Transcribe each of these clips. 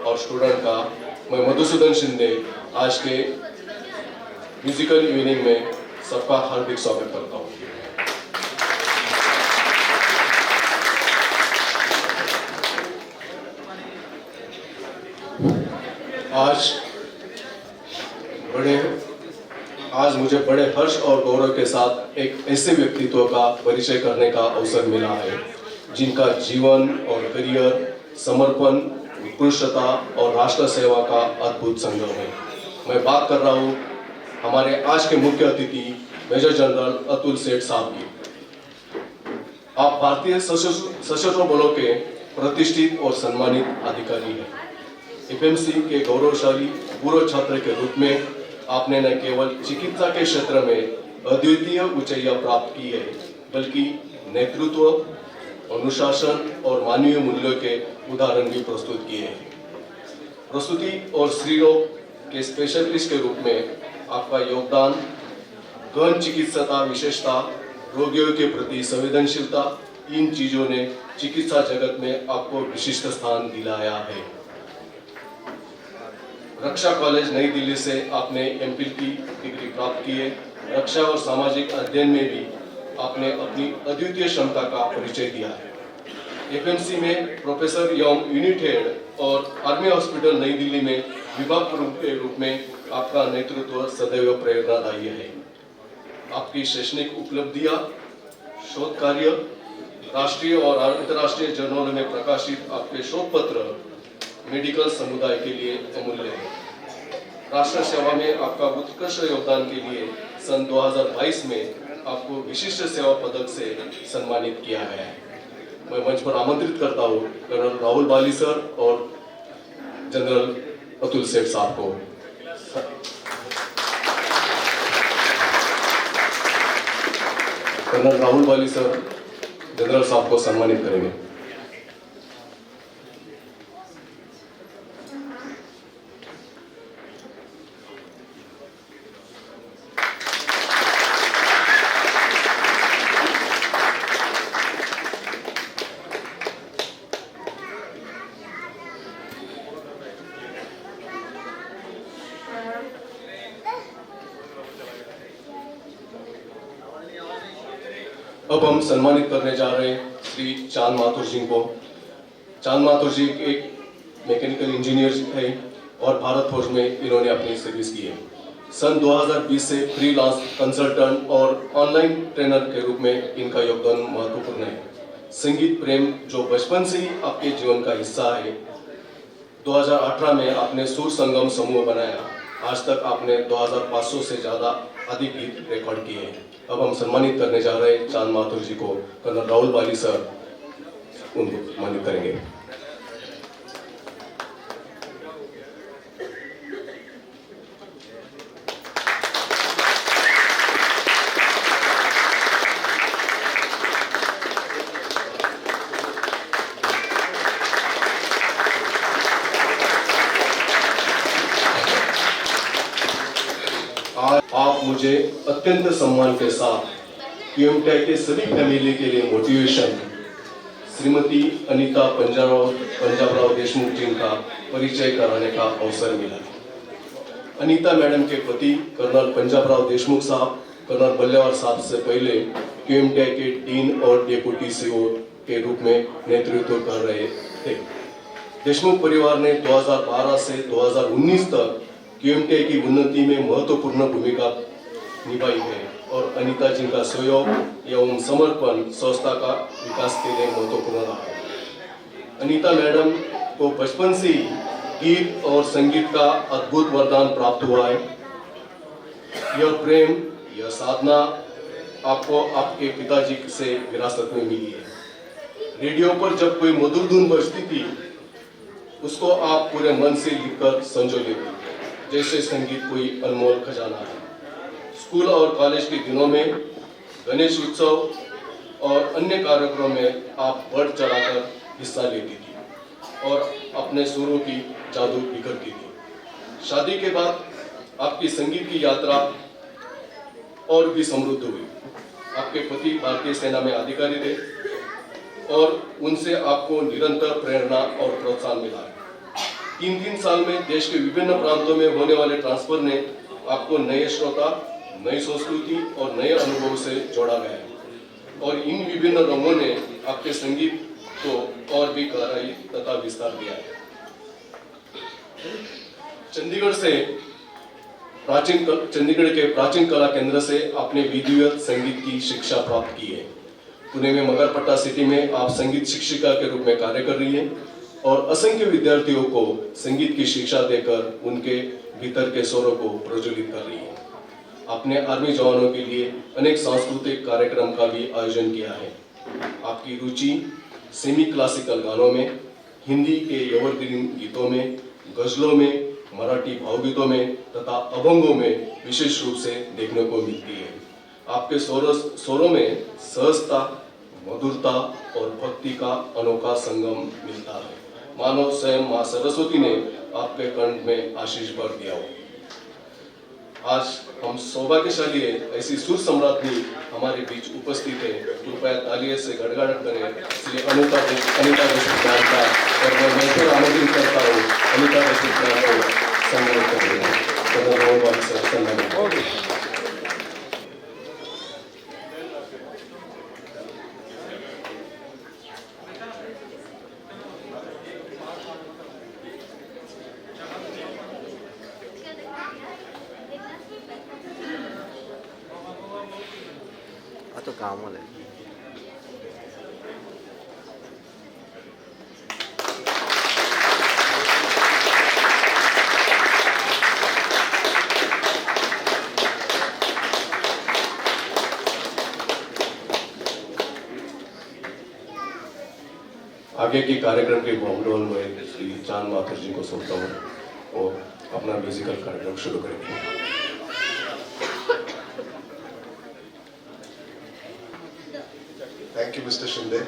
और स्टूडेंट का मैं मधुसूदन शिंदे आज के म्यूजिकल इवनिंग में सबका हार्दिक स्वागत करता हूँ। आज मुझे बड़े हर्ष और गौरव के साथ एक ऐसे व्यक्तित्व का परिचय करने का अवसर मिला है जिनका जीवन और करियर समर्पण, उत्कृष्टता और राष्ट्र सेवा का अद्भुत संगम है। मैं बात कर रहा हूँ हमारे आज के मुख्य अतिथि मेजर जनरल अतुल सेठ साहब की। आप भारतीय सशस्त्र बलों के प्रतिष्ठित और सम्मानित अधिकारी हैं। एफएमसी के गौरवशाली पूर्व छात्र के रूप में आपने न केवल चिकित्सा के क्षेत्र में अद्वितीय ऊंचाइयां प्राप्त की है, बल्कि नेतृत्व, अनुशासन और मानवीय मूल्यों के उदाहरण भी प्रस्तुत किए हैं। प्रसूति और स्त्री रोग के स्पेशलिस्ट के रूप में आपका योगदान, गहन चिकित्सा विशेषता, रोगियों के प्रति संवेदनशीलता, इन चीजों ने चिकित्सा जगत में आपको विशिष्ट स्थान दिलाया है। रक्षा कॉलेज नई दिल्ली से आपने एमफिल की डिग्री प्राप्त की है। रक्षा और सामाजिक अध्ययन में भी आपने अपनी अद्वितीय क्षमता का परिचय दिया है। एफएमसी में प्रोफेसर एवं यूनिट हेड और आर्मी हॉस्पिटल नई दिल्ली में विभाग प्रमुख के रूप में आपका नेतृत्व सदैव प्रेरणादायी है। आपकी शैक्षणिक उपलब्धियां, शोध कार्य, राष्ट्रीय और अंतर्राष्ट्रीय जर्नलों में प्रकाशित आपके शोध पत्र मेडिकल समुदाय के लिए अमूल्य है। राष्ट्र सेवा में आपका उत्कृष्ट योगदान के लिए सन 2022 में आपको विशिष्ट सेवा पदक से सम्मानित किया गया है। मैं मंच पर आमंत्रित करता हूँ कर्नल राहुल बाली सर और जनरल अतुल सेठ साहब को। कर्नल राहुल बाली सर जनरल साहब को सम्मानित करेंगे। अब हम सम्मानित करने जा रहे हैं श्री चांद माथुर जी को। चांद माथुर जी एक मैकेनिकल इंजीनियर है और भारत फौज में इन्होंने अपनी सर्विस की है। सन 2020 से फ्रीलांस कंसल्टेंट और ऑनलाइन ट्रेनर के रूप में इनका योगदान महत्वपूर्ण है। संगीत प्रेम जो बचपन से ही आपके जीवन का हिस्सा है। 2018 में आपने सुर संगम समूह बनाया। आज तक आपने 2500 से ज्यादा अधिक गीत रिकॉर्ड किए हैं। अब हम सम्मानित करने जा रहे हैं चांद माथुर जी को। कर्नल राहुल बाली सर उनको सम्मानित करेंगे। आप मुझे अत्यंत सम्मान के साथ पीएमटी के सभी फैमिली के लिए मोटिवेशन श्रीमती अनीता पंजाबराव देशमुख जी का परिचय कराने का अवसर मिला। अनीता मैडम के पति कर्नल पंजाबराव देशमुख साहब कर्नल बल्लेवार साहब से पहले पीएमटी के डीन और डेप्यूटी सीईओ के रूप में नेतृत्व कर रहे थे। देशमुख परिवार ने 2012 से 2019 तक पीएमटी की उन्नति में महत्वपूर्ण भूमिका निभाई है और अनीता जी का सहयोग एवं समर्पण संस्था का विकास के लिए महत्वपूर्ण रहा है। अनीता मैडम को बचपन से ही गीत और संगीत का अद्भुत वरदान प्राप्त हुआ है। यह प्रेम, यह साधना आपको आपके पिताजी से विरासत में मिली है। रेडियो पर जब कोई मधुर धुन बजती थी उसको आप पूरे मन से लिखकर संजो लेते जैसे संगीत कोई अनमोल खजाना है। स्कूल और कॉलेज के दिनों में गणेश उत्सव और अन्य कार्यक्रमों में आप बढ़ चढ़ाकर हिस्सा लेती थी और अपने सुरों की जादू बिखरती थी। शादी के बाद आपकी संगीत की यात्रा और भी समृद्ध हुई। आपके पति भारतीय सेना में अधिकारी थे और उनसे आपको निरंतर प्रेरणा और प्रोत्साहन मिला है। तीन साल में देश के विभिन्न प्रांतों में होने वाले ट्रांसफर ने आपको नए श्रोता, नई संस्कृति और नए अनुभव से जोड़ा गया है और इन विभिन्न रंगों ने आपके संगीत को और भी गहराई तथा विस्तार दिया है। चंडीगढ़ के प्राचीन कला केंद्र से आपने विधिवत संगीत की शिक्षा प्राप्त की है। पुणे में मगरपट्टा सिटी में आप संगीत शिक्षिका के रूप में कार्य कर रही हैं और असंख्य विद्यार्थियों को संगीत की शिक्षा देकर उनके भीतर के स्वरों को प्रज्वलित कर रही है। आपने आर्मी जवानों के लिए अनेक सांस्कृतिक कार्यक्रम का भी आयोजन किया है। आपकी रुचि सेमी क्लासिकल गानों में, हिंदी के एवरग्रीन गीतों में, गजलों में, मराठी भावगीतों में तथा अभंगों में विशेष रूप से देखने को मिलती है। आपके स्वरों में सहजता, मधुरता और भक्ति का अनोखा संगम मिलता है। मानो स्वयं मां सरस्वती ने आपके कंठ में आशीष भर दिया हो। आज हम सौभाग्यशाली है, ऐसी सुर सम्राज्ञी हमारे बीच उपस्थित है। कृपया तालियों से गड़गड़ाहट करें इसलिए अनिता देशमुख का और मैं फिर आमंत्रित करता हूँ अनिता देशमुख को सम्मानित करेंगे। तो काम वाले आगे के कार्यक्रम के बागडोल में श्री चांद माथुर जी को सौंपता हूँ और अपना म्यूजिकल कार्यक्रम शुरू करेंगे। Thank you, Mr. Shinde,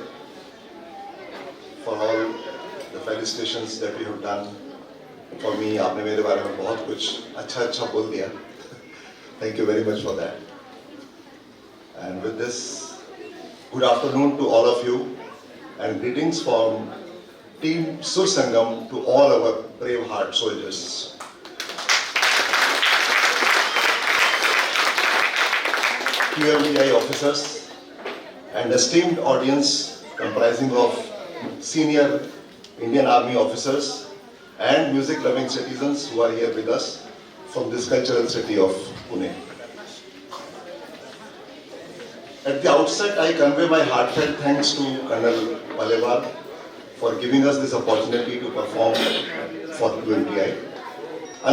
for all the felicitations that you have done for me. आपने मेरे बारे में बहुत कुछ अच्छा बोल दिया. Thank you very much for that. And with this, good afternoon to all of you, and greetings from Team Sur Sangam to all our brave heart soldiers. QMDI officers and esteemed audience comprising of senior Indian Army officers and music-loving citizens who are here with us from this cultural city of Pune. At the outset, I convey my heartfelt thanks to Colonel Palewar for giving us this opportunity to perform for QMTI.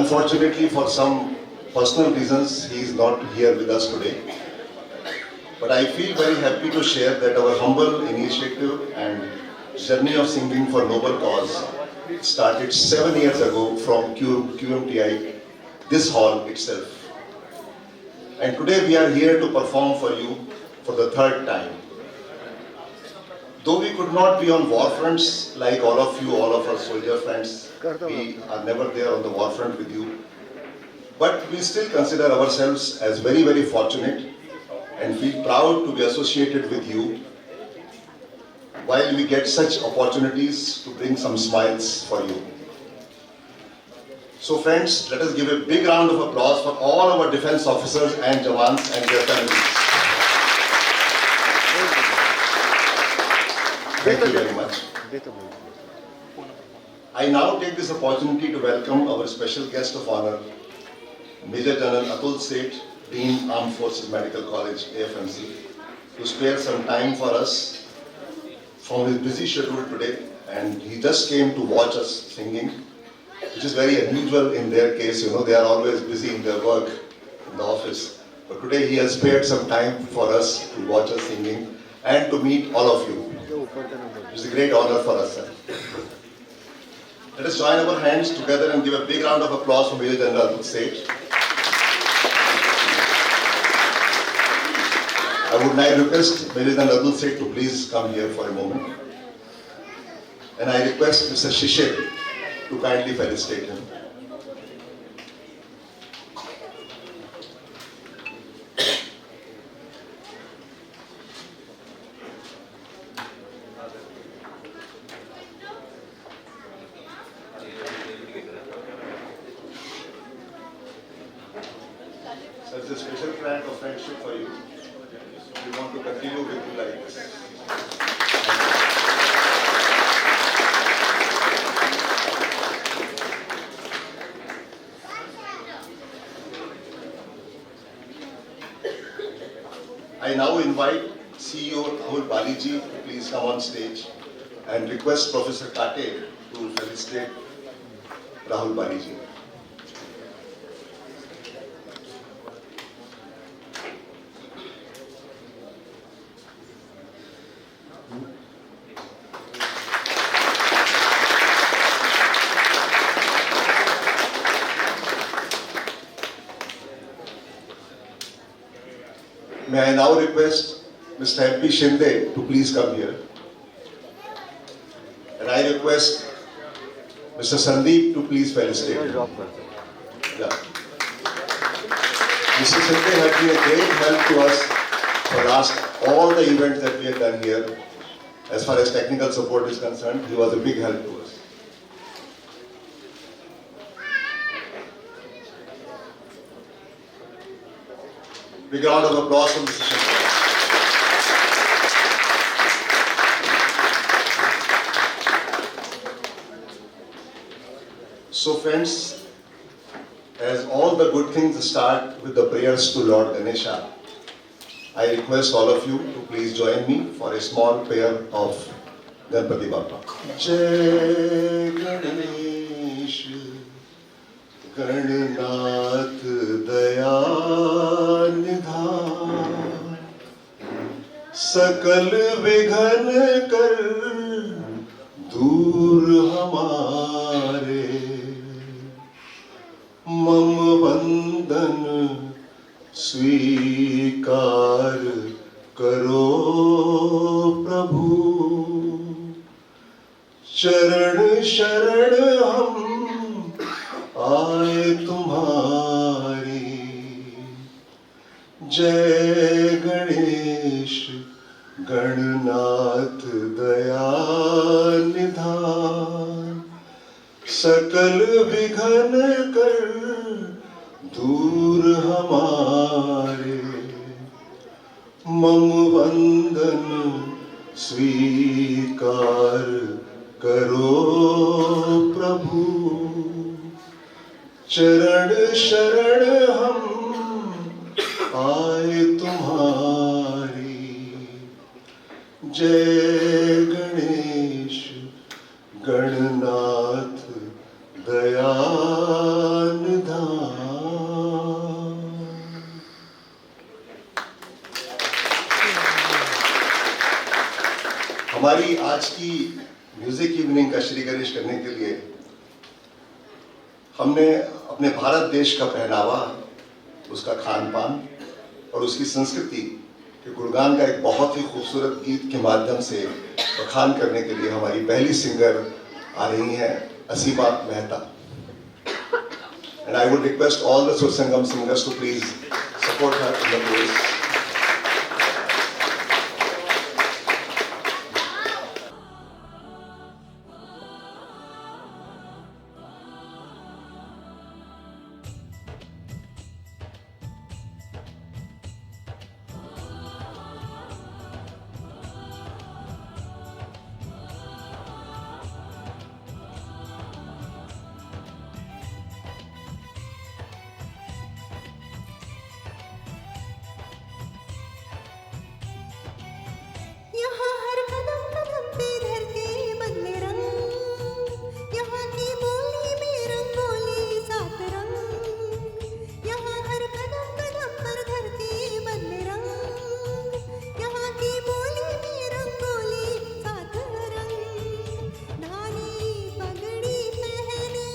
Unfortunately, for some personal reasons, he is not here with us today. But I feel very happy to share that our humble initiative and journey of singing for noble cause started 7 years ago from QMTI, this hall itself. And today we are here to perform for you for the third time. Though we could not be on war fronts like all of you, all of our soldier friends, we are never there on the war front with you. But we still consider ourselves as very, very fortunate and feel proud to be associated with you while we get such opportunities to bring some smiles for you. So friends, let us give a big round of applause for all our defense officers and jawans and their families. Thank you very much. I now take this opportunity to welcome our special guest of honor, Major General Atul Seth, Dean Armed Forces Medical College, AFMC, to spare some time for us from his busy schedule today, and he just came to watch us singing, which is very unusual in their case. You know, they are always busy in their work in the office. But today he has spared some time for us to watch us singing and to meet all of you. It's a great honor for us, sir. Let us join our hands together and give a big round of applause for Major General Atul Seth. I would now request Major General Atul Seth to please come here for a moment. And I request Mr. Shishir to kindly felicitate him. is a special brand of friendship for you. We want to continue with you like this. I now invite CEO Rahul Baliji to please come on stage and request Professor Kate to felicitate Rahul Baliji. May I now request Mr. MP Shinde to please come here. And I request Mr. Sandeep to please felicitate him. Yeah. Mr. Shinde has been a great help to us for all the events that we have done here. As far as technical support is concerned, he was a big help to us. Big round of applause for Mr. Shinde. So friends, as all the good things start with the prayers to Lord Ganesha, I request all of you to please join me for a small prayer of Ganpati Bappa. Jai Ganesh, Gannath Daya Nidhan, Sakal Vighan Kar दूर हमारे, मम वंदन स्वीकार करो प्रभु, चरण शरण हम आए तुम्हारी, जय गणेश गणनाथ दया निधान, सकल विघ्न कर दूर हमारे, मम वंदन स्वीकार करो प्रभु, चरण शरण हम आए तुम्हारी, जय गणेश गणनाथ दया निधान। हमारी आज की म्यूजिक इवनिंग का श्रीगणेश करने के लिए हमने अपने भारत देश का पहनावा, उसका खान पान और उसकी संस्कृति के गुणगान का एक बहुत ही खूबसूरत गीत के माध्यम से बखान करने के लिए हमारी पहली सिंगर आ रही हैं असीमा Mehta. And I would request all the Sursangam singers to please support her in the chorus. यहाँ हर कदम कदम पे धरती बदले रंग, यहाँ की बोली में रंगोली सात रंग, यहाँ हर कदम कदम पर धरती बदले रंग, यहाँ की बोली में रंगोली सात रंग, धानी पगड़ी पहने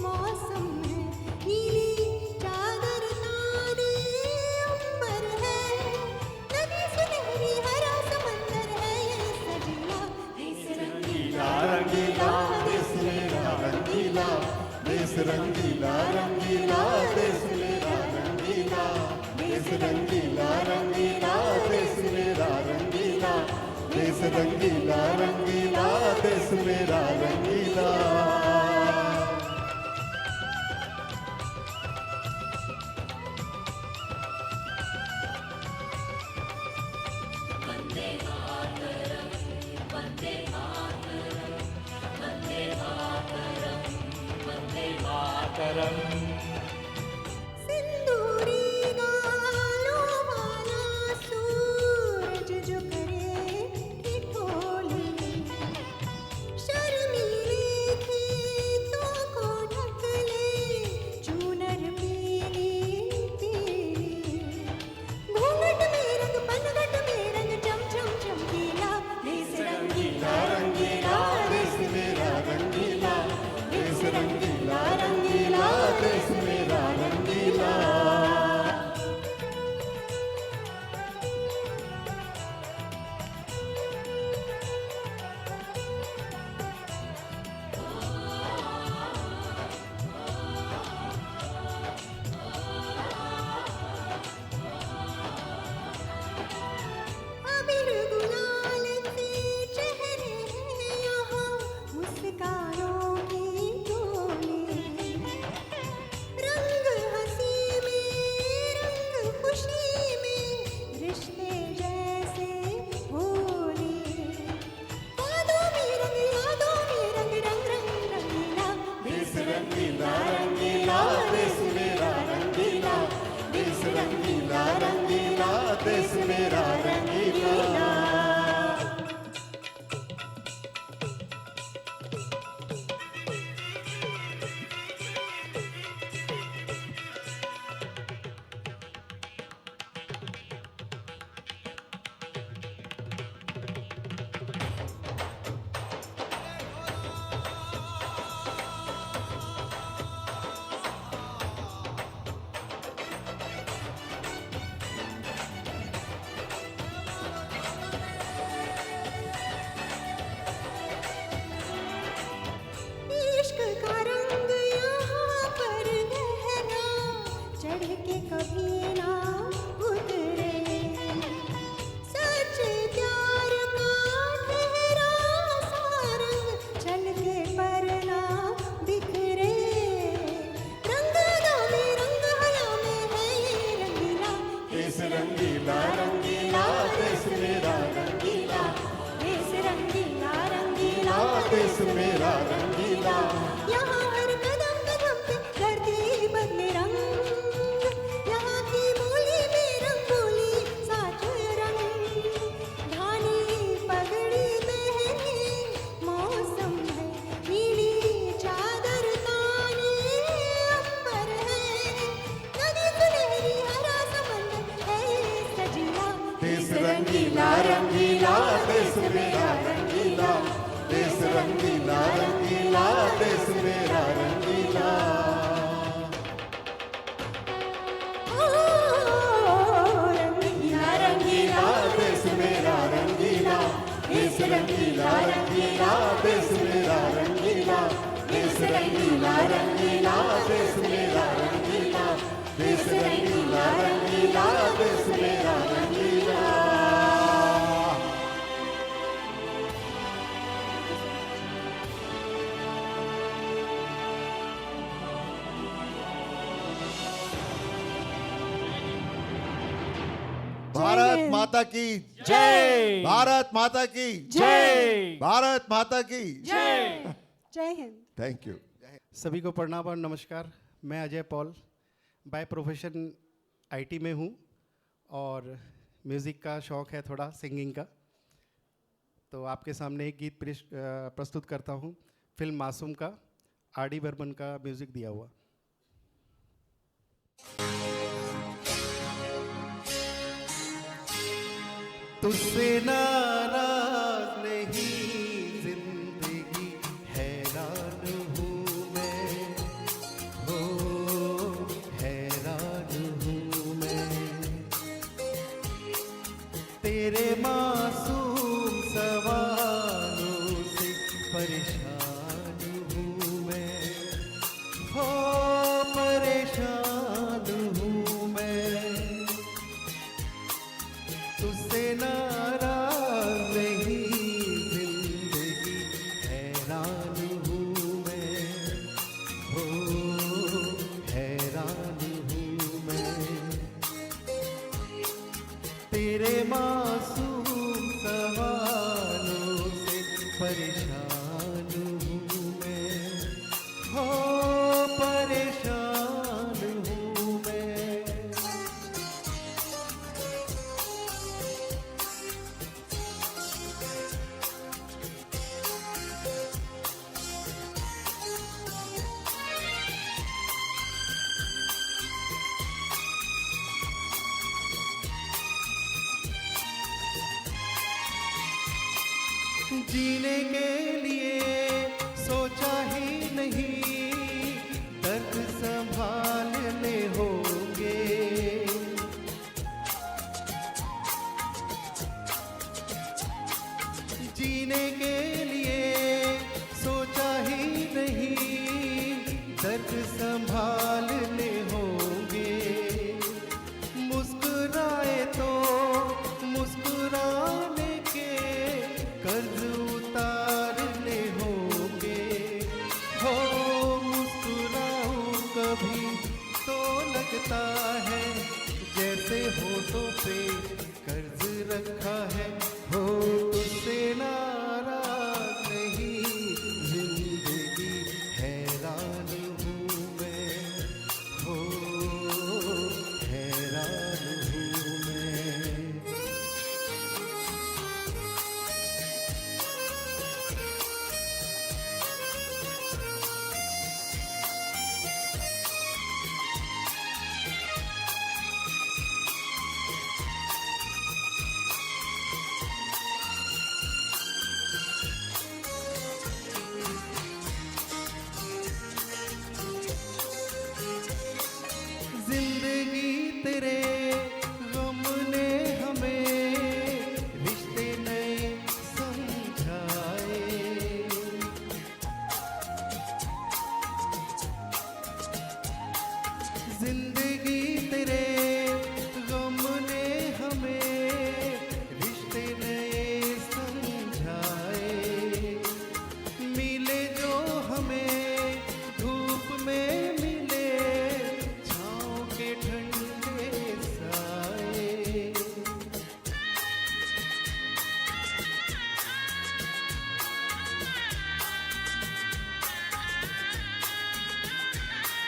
मौसम है, नीली चादर ताने अंबर है, नदी सुनहरी हरा समंदर है, ये सजीला देश रंगीला रंगीला देश मेरा रंगीला, देश रंगीला रंगीला देश मेरा रंगीला, देश रंगीला रंगीला देश मेरा रंगीला, देश रंगीला रंगीला देश मेरा रंगीला। करम सिंदूरी गालों वाला सूरज जो करे ठिठोली, शर्मीले खेतों को ढक ले चूनर पीली पीली, घूंघट में रंग पनघट में रंग चम चम चमकीला, देश रंगीला रंगीला देश मेरा रंगीला देश रंगीला रंगीला देश मेरा रंगीला अबीर गुलाल से चेहरे हैं यहाँ मुस्कानों की टोली, रंग हंसी में रंग खुशी में रिश्ते जैसे होली, यादों में रंग रंग रंग रंगीला, देश रंगीला रंगीला देश मेरा रंगीला देश रंगीला रंगीला देश मेरा रंगीला इश्क का रंग यहाँ पर गहरा चढ़ के कभी ना उतरे, सच प्यार का ठहरा सा रंग चल के पर ना बिखरे, रंग अदा में रंग हया में है ये रंगीला, देश रंगीला रंगीला देश मेरा रंगीला देश रंगीला रंगीला देश मेरा रंगीला यहाँ हर कदम कदम पे धरती बदले रंग, यहाँ की बोली में रंगोली साथ रंग, धानी पगड़ी पहने मौसम है, नीली चादर ताने अंबर है, नदी सुनहरी हरा समंदर है सजीला, देश रंगीला रंगीला देश मेरा रंगीला देश रंगीला रंगीला देश मेरा रंगीला ओ रंगीला रंगीला देश मेरा रंगीला देश रंगीला रंगीला देश मेरा रंगीला देश रंगीला रंगीला देश मेरा रंगीला देश रंगीला रंगीला देश मेरा रंगीला भारत माता की जय भारत माता की जय भारत माता की जय जय हिंद। थैंक यू सभी को प्रणाम और नमस्कार। मैं Ajay Paul, by profession IT में हूँ और म्यूज़िक का शौक़ है थोड़ा, सिंगिंग का। तो आपके सामने एक गीत प्रस्तुत करता हूँ, फिल्म मासूम का, आर.डी. बर्मन का म्यूज़िक दिया हुआ। तुझसे नाराज नहीं जिंदगी, हैरान हूँ मैं, हो हैरान हूँ मैं, तेरे मासूम सवालों से परेशान हूँ मैं, हो परेशान हूँ मैं, तुझसे नाराज नहीं जिंदगी, हैरान हूँ मैं, हो हैरान हूँ मैं, तेरे मासूम जीने के लिए सोचा ही नहीं, दर्द संभालने होंगे। जीने के लिए सोचा ही नहीं, दर्द संभालने होंगे। मुस्कुराए तो मुस्कुराने के कर्ज उतारने होंगे। हो मुस्कुराऊं कभी तो लगता है जैसे होठों पे कर्ज रखा है। हो उससे नाराज नहीं, जिंदगी हैरान हूँ मैं। हो हैरान हूँ मैं। जिंदगी तेरे गम ने हमें रिश्ते नए समझाए। जिंदगी तेरे गम ने हमें रिश्ते नए समझाए। मिले जो हमें धूप में मिले, छाँव के ठंडे साए।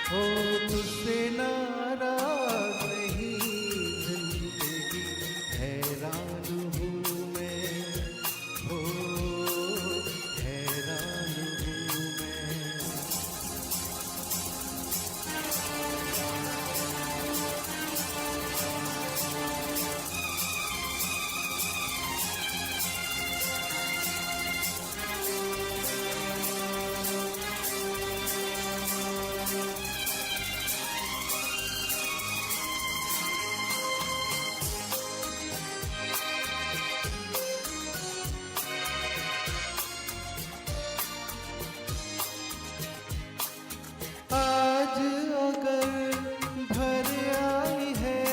हो तुझसे नाराज नहीं, जिंदगी हैरान हूँ मैं। हो हैरान हूँ मैं। आज अगर भर आई है,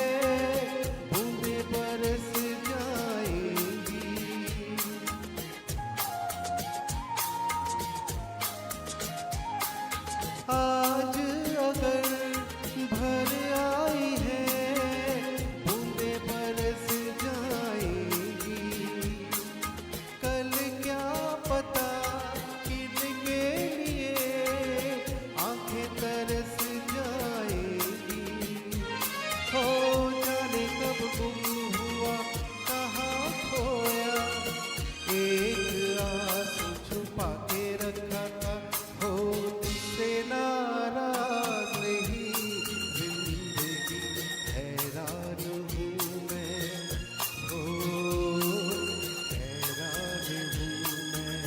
बूंदे बरस जाएंगी। आज अगर भर आई है, बूंदे बरस जाएंगी। कल क्या पता किनके लिए आंखें तरस जाएगी। हो जाने कब गुम हुआ, कहाँ खोया, एक आंसू छुपा के रखा था। हो तुझसे नाराज नहीं, जिंदगी हैरान हूँ मैं। हो हैरान हूँ मैं।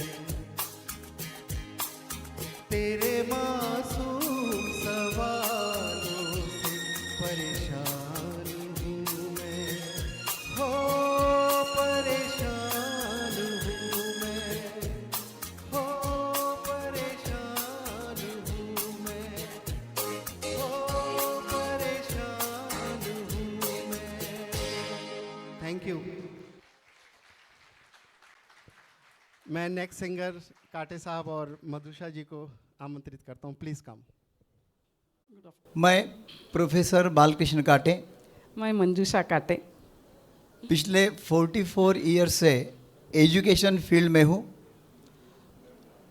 तेरे मासूम सवालों से परेशान हूँ मैं। हो परेशान हूँ मैं। हो परेशान हूँ मैं। हो परेशान हूँ मैं। Thank you. मैं नेक्स्ट सिंगर काटे साहब और मधुषा जी को आमंत्रित करता हूँ, प्लीज़ कम। मैं प्रोफेसर बालकृष्ण काटे, मैं मंजूषा काटे। पिछले 44 ईयर से एजुकेशन फील्ड में हूँ।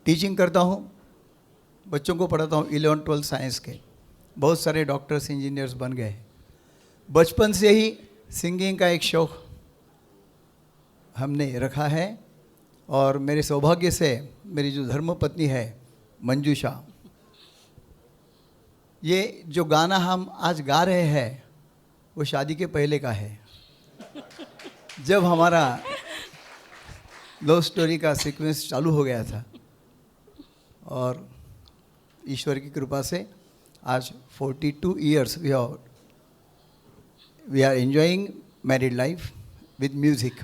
टीचिंग करता हूँ, बच्चों को पढ़ाता हूँ 11-12 साइंस के। बहुत सारे डॉक्टर्स इंजीनियर्स बन गए। बचपन से ही सिंगिंग का एक शौक़ हमने रखा है और मेरे सौभाग्य से मेरी जो धर्मपत्नी है मंजूषा, ये जो गाना हम आज गा रहे हैं वो शादी के पहले का है। जब हमारा लव स्टोरी का सीक्वेंस चालू हो गया था और ईश्वर की कृपा से आज 42 years we are enjoying married life with music.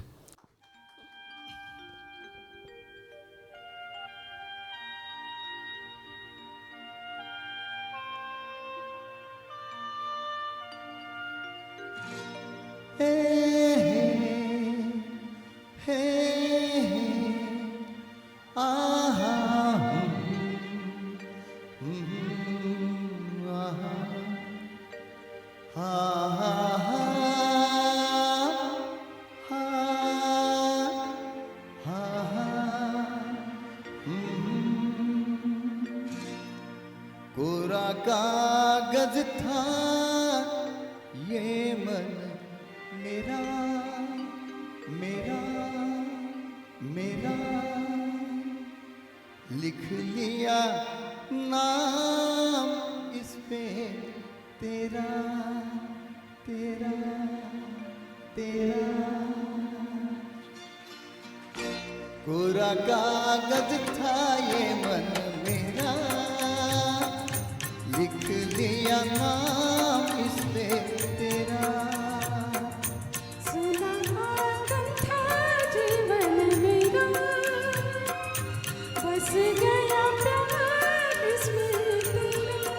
कोरा कागज था ये मन मेरा मेरा मेरा, लिख लिया नाम इस पे तेरा तेरा तेरा. कोरा कागज था ये मन मेरा, लिख लिया नाम इस पे तेरा. सुनहरा था जीवन मेरा, बस गया प्यार इसमें तेरा.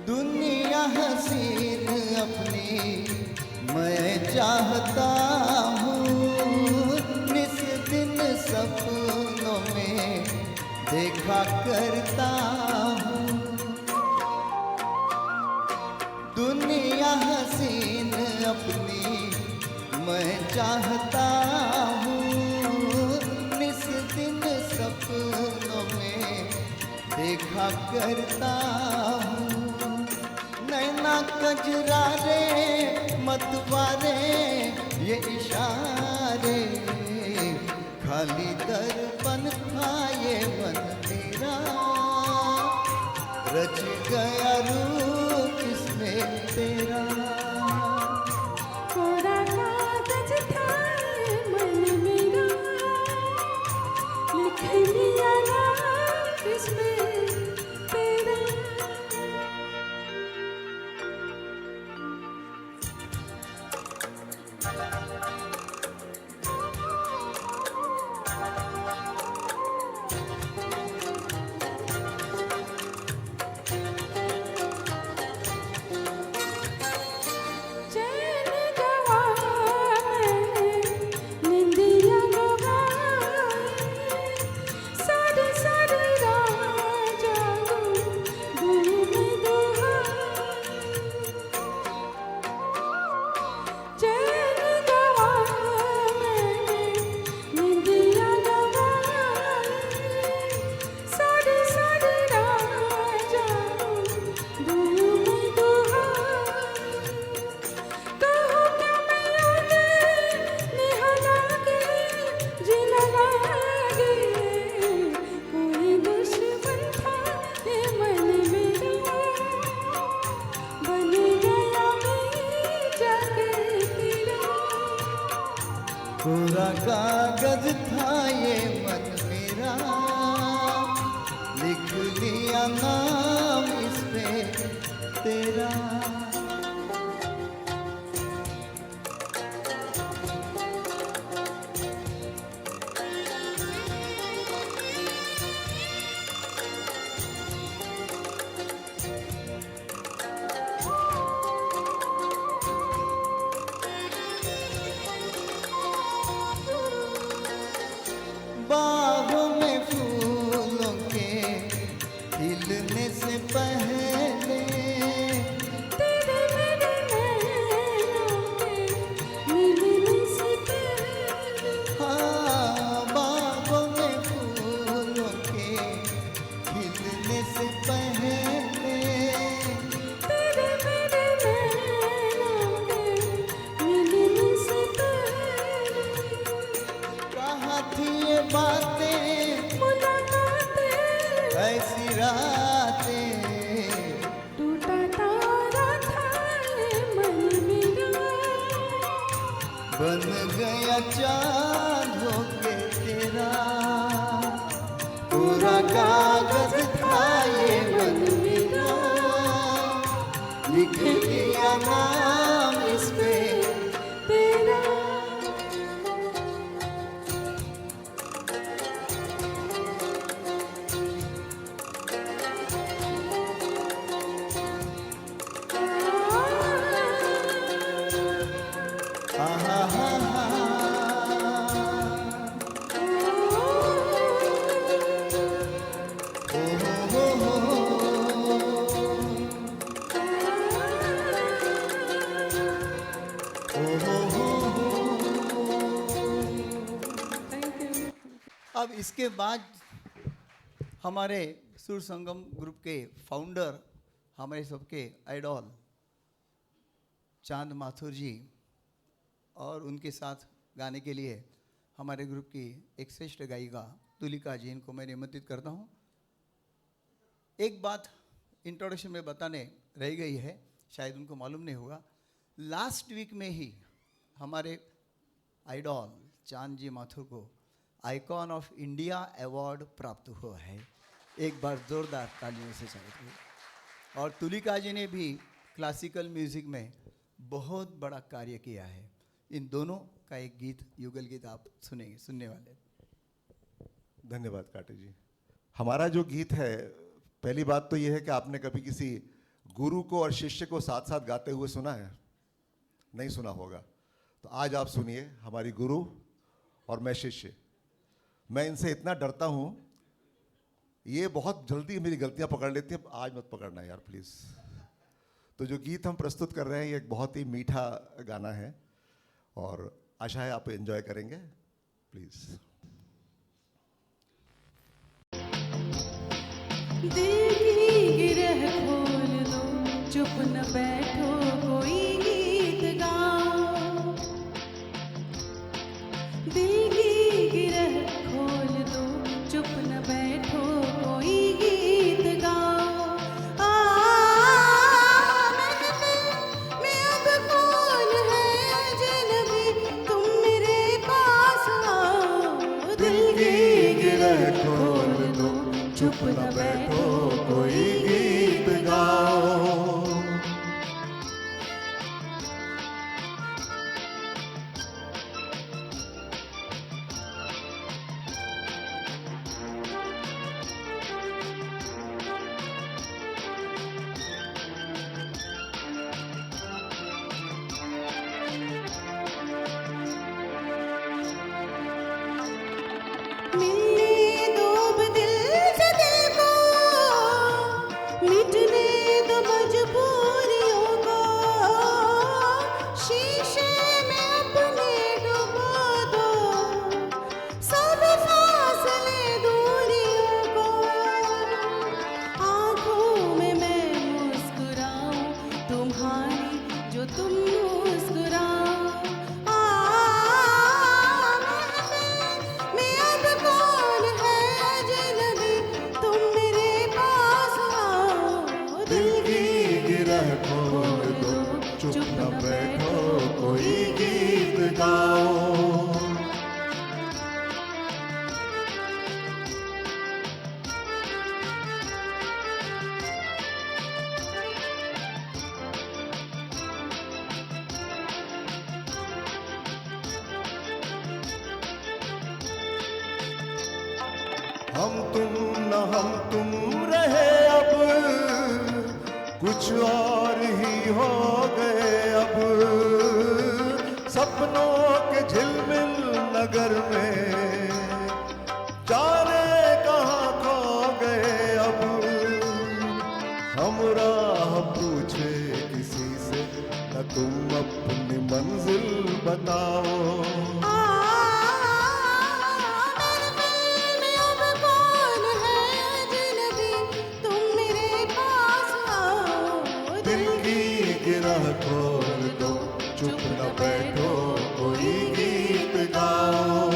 दुनिया हसीन अपनी मैं चाहता हूँ, निस दिन सपनों में देखा करता हूँ. दुनिया हसीन अपनी मैं चाहता हूँ, निस दिन सपनों में देखा करता हूँ. नैना कजरा रे मतवारे ये इशारे, खाली दर्पण था ये मन मेरा, रच गया रूप इसमें तेरा. कोरा कागज था ये मन मेरा, लिख लिया नाम इसमें तेरा. चैन गवा मैंने, निंदिया गवाई, सारी सारी रात जागूं धूम दुहाई. चैन गवा मैंने, निंदिया गवाई, सारी सारी रात जागूं धूम दुहाई. कहो क्या मैं आगे निहला के जीना लागे, कोई दुश्मन था ये मन मेरा, बन गया मैं जाके तेरा. कोरा कागज था ये मन मेरा, लिख लिया नाम इस पे तेरा. बाहों में फूलों के खिलने से पहले थी ये बातें, मुलाकातें, ऐसी रातें, टूटा तारा था ये मन मेरा, बन गया चांद होके तेरा, पूरा कागज था ये मन मेरा, लिख दिया नाम इस पे तेरा। अब इसके बाद हमारे सुर संगम ग्रुप के फाउंडर, हमारे सबके आइडॉल चांद माथुर जी, और उनके साथ गाने के लिए हमारे ग्रुप की एक श्रेष्ठ गायिका तुलिका जी, इनको मैं निमंत्रित करता हूँ। एक बात इंट्रोडक्शन में बताने रह गई है, शायद उनको मालूम नहीं होगा। लास्ट वीक में ही हमारे आइडॉल चांद जी माथुर को आइकॉन ऑफ इंडिया अवार्ड प्राप्त हुआ है। एक बार जोरदार तालियों से चाहिए। और तुलिका जी ने भी क्लासिकल म्यूजिक में बहुत बड़ा कार्य किया है। इन दोनों का एक गीत, युगल गीत आप सुनने वाले। धन्यवाद काटे जी। हमारा जो गीत है, पहली बात तो ये है कि आपने कभी किसी गुरु को और शिष्य को साथ साथ गाते हुए सुना है? नहीं सुना होगा। तो आज आप सुनिए, हमारी गुरु और मैं शिष्य। मैं इनसे इतना डरता हूँ, ये बहुत जल्दी मेरी गलतियाँ पकड़ लेती हैं। आज मत पकड़ना यार प्लीज़। तो जो गीत हम प्रस्तुत कर रहे हैं, ये एक बहुत ही मीठा गाना है और आशा है आप एंजॉय करेंगे। प्लीज़। दिल की गिरह खोल दो, चुप न बैठो, कोई गीत गाओ। दिल की गिरह खोल दो, चुप न बैठो, कोई गीत गाओ। मैं अब कौन है अजनबी, तुम मेरे पास आओ। दिल की गिरह खोल दो, चुप न बैठो, कोई गीत गाओ। मिलने दो दिल से दिल को, मिटने दो मजबूरियों को। शीशे में अपने डुबो दो, सब फासले दूरियों को। आँखों में मैं मुस्कुराऊं तुम्हारी, जो तुम मुस्कुराओ। मैं अब कौन है अजनबी, तुम मेरे पास आओ। दिल की गिरह खोल दो, चुप न बैठो, कोई गीत गाओ। हम तुम न हम तुम रहे अब, कुछ और ही हो गए अब। सपनों के झिलमिल नगर में जाने कहाँ खो गए अब। हम राह पूछे किसी से, न तुम अपनी मंजिल बताओ। मैं अब कौन है अजनबी, तुम मेरे पास आओ। दिल की गिरह खोल दो, चुप न बैठो, कोई गीत गाओ।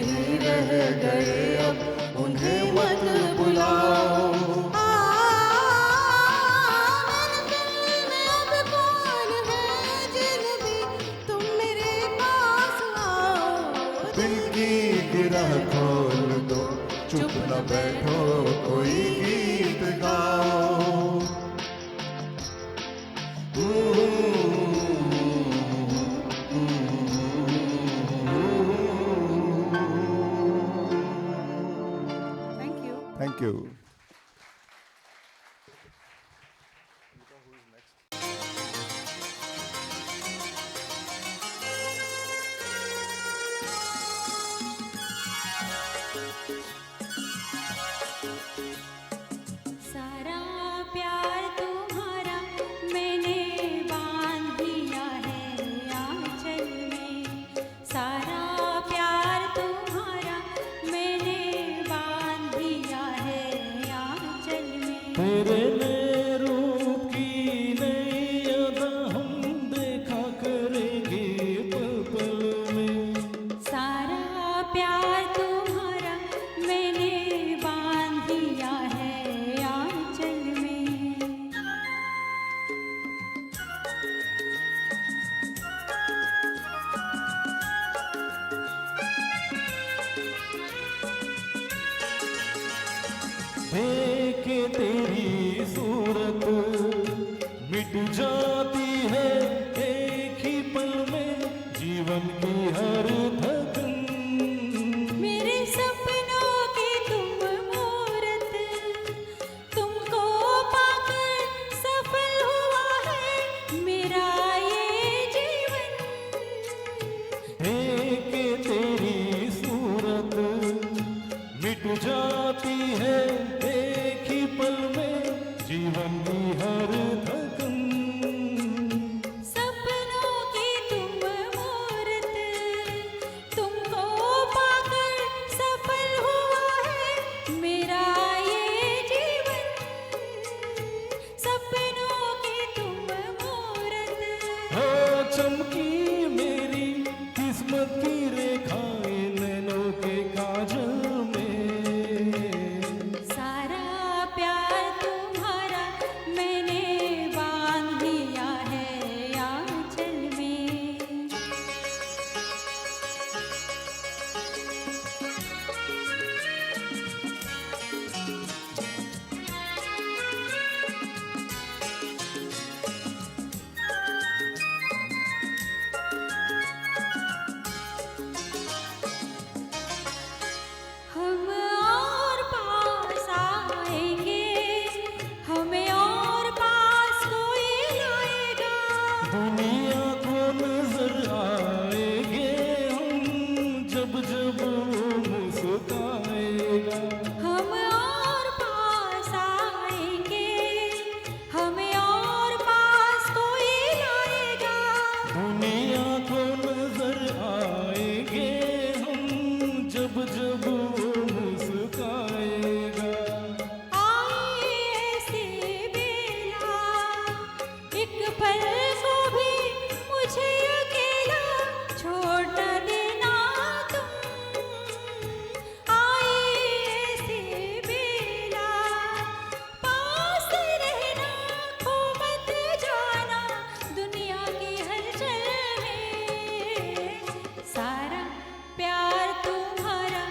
कहीं रह गए अब उन्हें मत बुलाओ। अब कौन है जिन भी तुम मेरे पास आओ। दिल की गिरह खोल दो, चुप न बैठो, कोई गीत गाओ। Thank you. Thank you. सारा प्यार तुम्हारा मैंने बांध दिया है आंचल में। सारा प्यार तुम्हारा मैंने बांध दिया है आंचल में। तेरे नए रूप की नई अदा हम देखा करेंगे पल पल में। सारा प्यार तुम्हारा मैंने बांध दिया है आंचल में। देखे तेरी सूरत मिट जाती है एक ही पल में जीवन की हर थकन। मेरे सपनों की तुम मूरत, तुमको पाकर सफल हुआ है मेरा ये जीवन। देखे तेरी सूरत मिट जाती है एक ही पल में जीवन की हर थकन। सपनों की तुम मूरत, तुमको पाकर सफल हुआ है मेरा ये जीवन। सपनों की तुम मूरत। हो चमकी मेरी किस्मत की रेखाएं नैनों के काजल में। सारा प्यार तुम्हारा मैंने बांध दिया है आंचल में। हम और पास आएंगे, हमें और पास कोई लाएगा। दुनिया को नजर आएंगे हम जब जब वो मुस्काएगा। हम और पास आएंगे, हमें और पास कोई लाएगा। दुनिया को नजर आएंगे हम जब जब वो मुस्काएगा। आए ऐसे बेला, एक पल को भी मुझे अकेला छोड़ न देना तुम। आए ऐसे बेला, पास रहना, खो मत जाना दुनिया की हलचल में। सारा प्यार तुम्हारा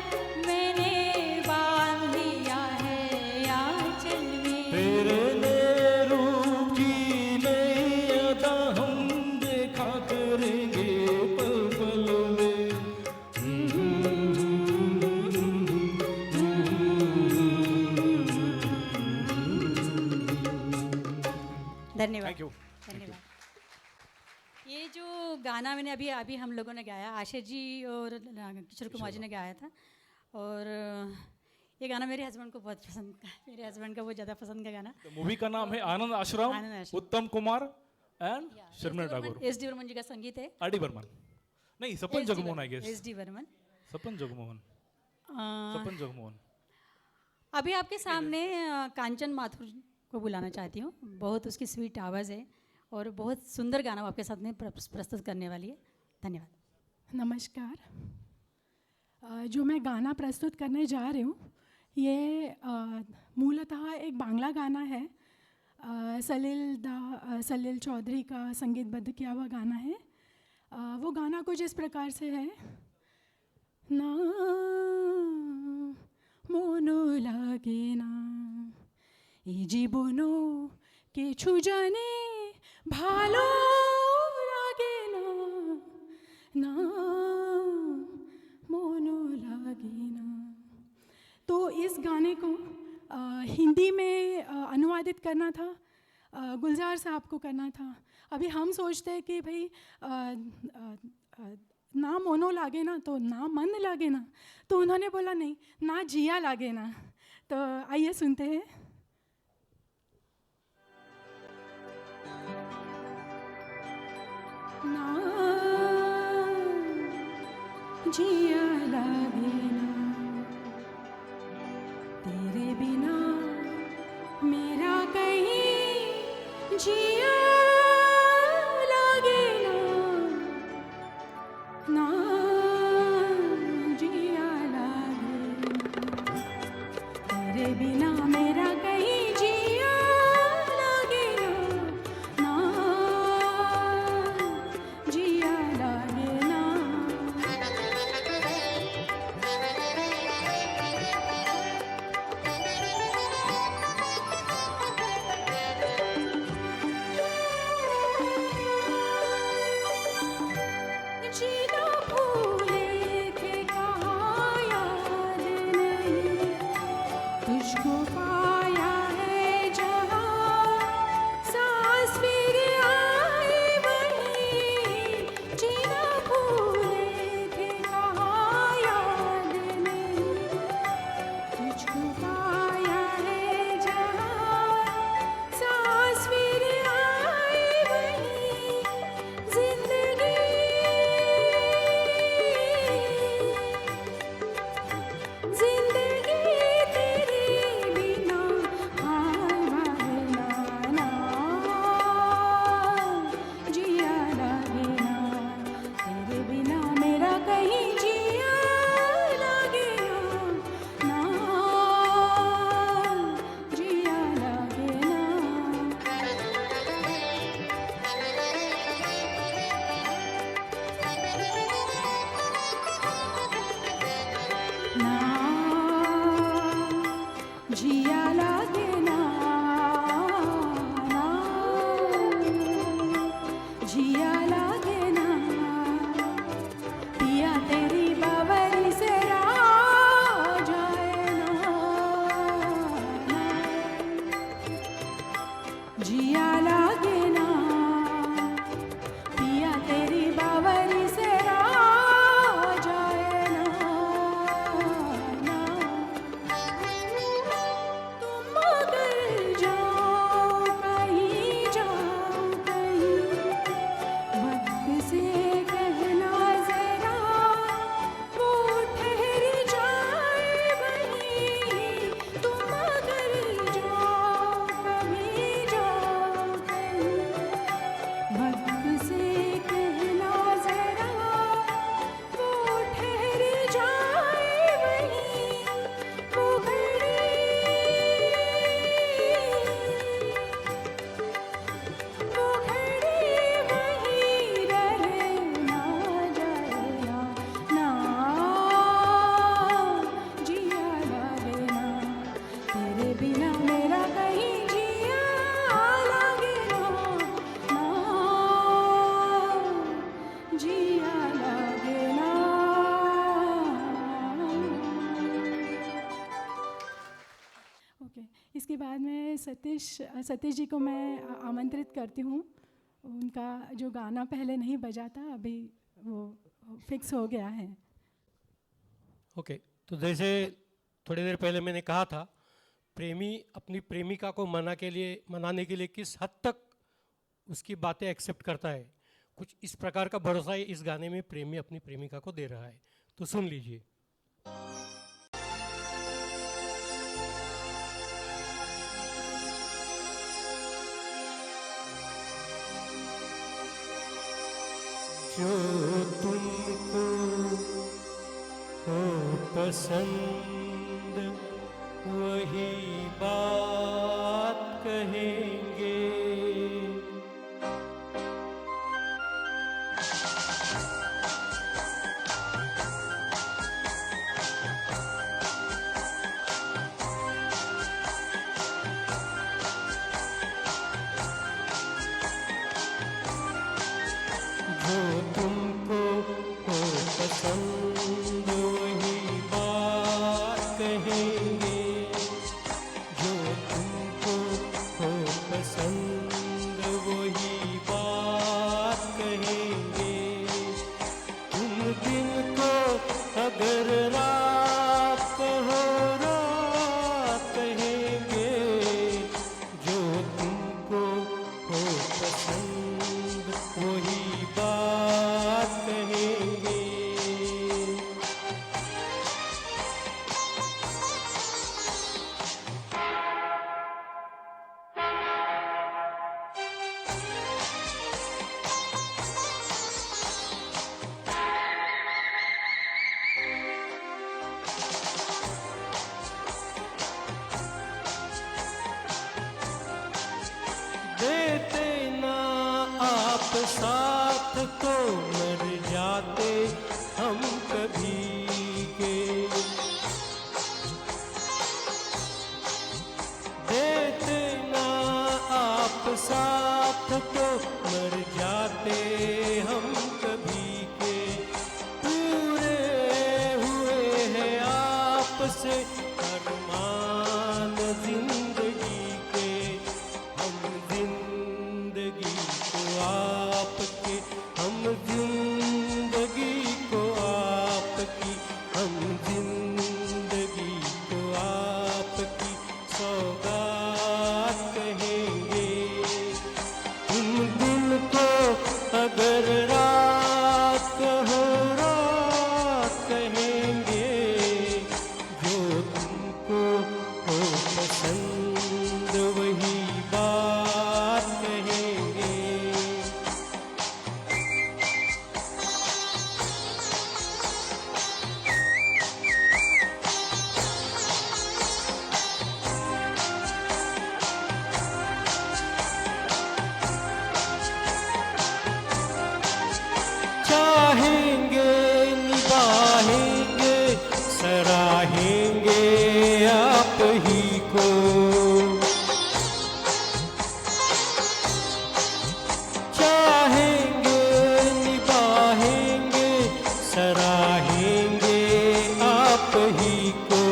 मैंने बांध दिया है आंचल में। तेरे नए रूप की नई अदा हम देखा करेंगे पल पल में। धन्यवाद। धन्यवाद। ये जो गाना मैंने अभी अभी हम लोगों ने गाया, आशीष जी और किशोर कुमार जी ने गाया था, और ये गाना मेरे हस्बैंड को बहुत पसंद था। मेरे हस्बैंड का बहुत ज़्यादा पसंद का गाना। मूवी का नाम है आनंद आश्रम, Anand Ashram. Uttam Kumar and Sharmila Tagore, S D Burman ji का संगीत है। आर डी बर्मन, नहीं Sapan Jagmohan I guess, S D Burman. Sapan Jagmohan, अ, सपन जगमोहन। अभी आपके सामने कांचन माथुर को बुलाना चाहती हूँ। बहुत उसकी स्वीट आवाज़ है और बहुत सुंदर गाना वो आपके साथ में प्रस्तुत करने वाली है। धन्यवाद। नमस्कार। जो मैं गाना प्रस्तुत करने जा रही हूँ ये मूलतः एक बांग्ला गाना है। सलील चौधरी का संगीतबद्ध किया हुआ गाना है। वो गाना कुछ इस प्रकार से है। ना मोनो लागे ना এই জীবনো কিছু জানে ভালো লাগে না না मोनो लागे ना। तो इस गाने को हिंदी में अनुवादित करना था, गुलजार साहब को करना था। अभी हम सोचते हैं कि भाई ना मोनो लागे ना तो ना मन लागे ना, तो उन्होंने बोला नहीं ना जिया लागे ना। तो आइए सुनते हैं। ना जिया लागे ना तेरे बिना मेरा कहीं जिया लागे ना ना जिया लागे ना तेरे बिना मेरा कहीं जिया लागे ना ना जिया लागे ना। जीना भूले थे कहाँ याद नहीं तुझको पाया है जहाँ सांस फिर आई वहीं। जीना भूले थे कहाँ याद नहीं तुझको पाया है जहाँ सांस फिर आई वहीं। जिंदगी जिंदगी तेरे बिना हाय ना ना जिया लागे ना तेरे बिना मेरा कहीं जिया लागे ना ना जिया लागे ना। ना जिया लागे ना ना जिया लागे ना पिया तेरी बावरी से राह जाए ना ना जिया लागे ना पिया तेरी बावरी से राह जाए ना ना। तुम अगर जाओ कहीं वक्त से कहना जरा वो ठहर जाए वहीं। तुम अगर जाओ कहीं वक्त से कहना जरा वो ठहर जाए वहीं। वो घड़ी वहीं रहे ना जाए ना जिया लागे ना तेरे बिना मेरा कहीं जिया लागे ना जिया लागे ना। ओके, इसके बाद में सतीश जी को मैं आमंत्रित करती हूँ। उनका जो गाना पहले नहीं बजा था अभी वो फिक्स हो गया है। ओके, तो जैसे थोड़ी देर पहले मैंने कहा था, प्रेमी अपनी प्रेमिका को मनाने के लिए किस हद तक उसकी बातें एक्सेप्ट करता है, कुछ इस प्रकार का भरोसा इस गाने में प्रेमी अपनी प्रेमिका को दे रहा है। तो सुन लीजिए। जो तुमको हो पसंद वही बात कहेंगे। जो तुमको हो पसंद वही बात कहेंगे। जो तुमको हो पसंद वही बात कहेंगे। तुम दिन को अगर रात कहो रात कहेंगे। जो तुमको हो पसंद वही बात कहेंगे। देते ना आप साथ तो मर जाते हम कभी के। देते ना आप साथ तो मर जाते हम कभी के। पूरे हुए हैं आपसे अरमान जिंदगी के। हम जिंदगी को आपके, हम जिंदगी को आपकी, हम जिंदगी को आपकी सौगात कहेंगे। तुम दिल को अगर रात कहो रात कहेंगे। जो तुमको हो पसंद वही बात कहेंगे। चाहेंगे निभाएंगे सराहेंगे आप ही को। चाहेंगे निभाएंगे सराहेंगे आप ही को।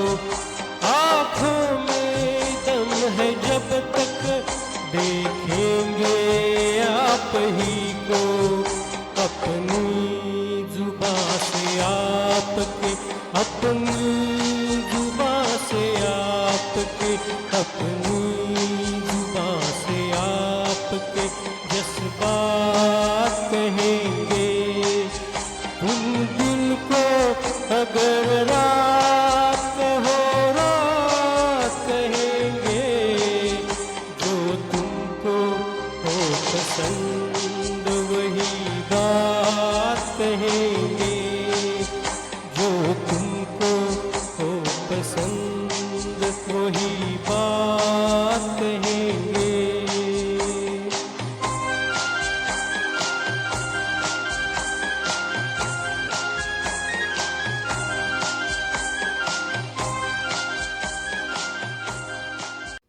आँखों में दम है जब तक देखेंगे आप ही को। अपनी जुबां से आपके, अपनी जुबां से आपके, अपनी जुबां से आपके जज्बात कहेंगे। तुम दिल को अगर रात कहो रात कहेंगे। जो तुमको हो पसंद वही बात कहेंगे। जो तुमको हो पसंद वही बात कहेंगे।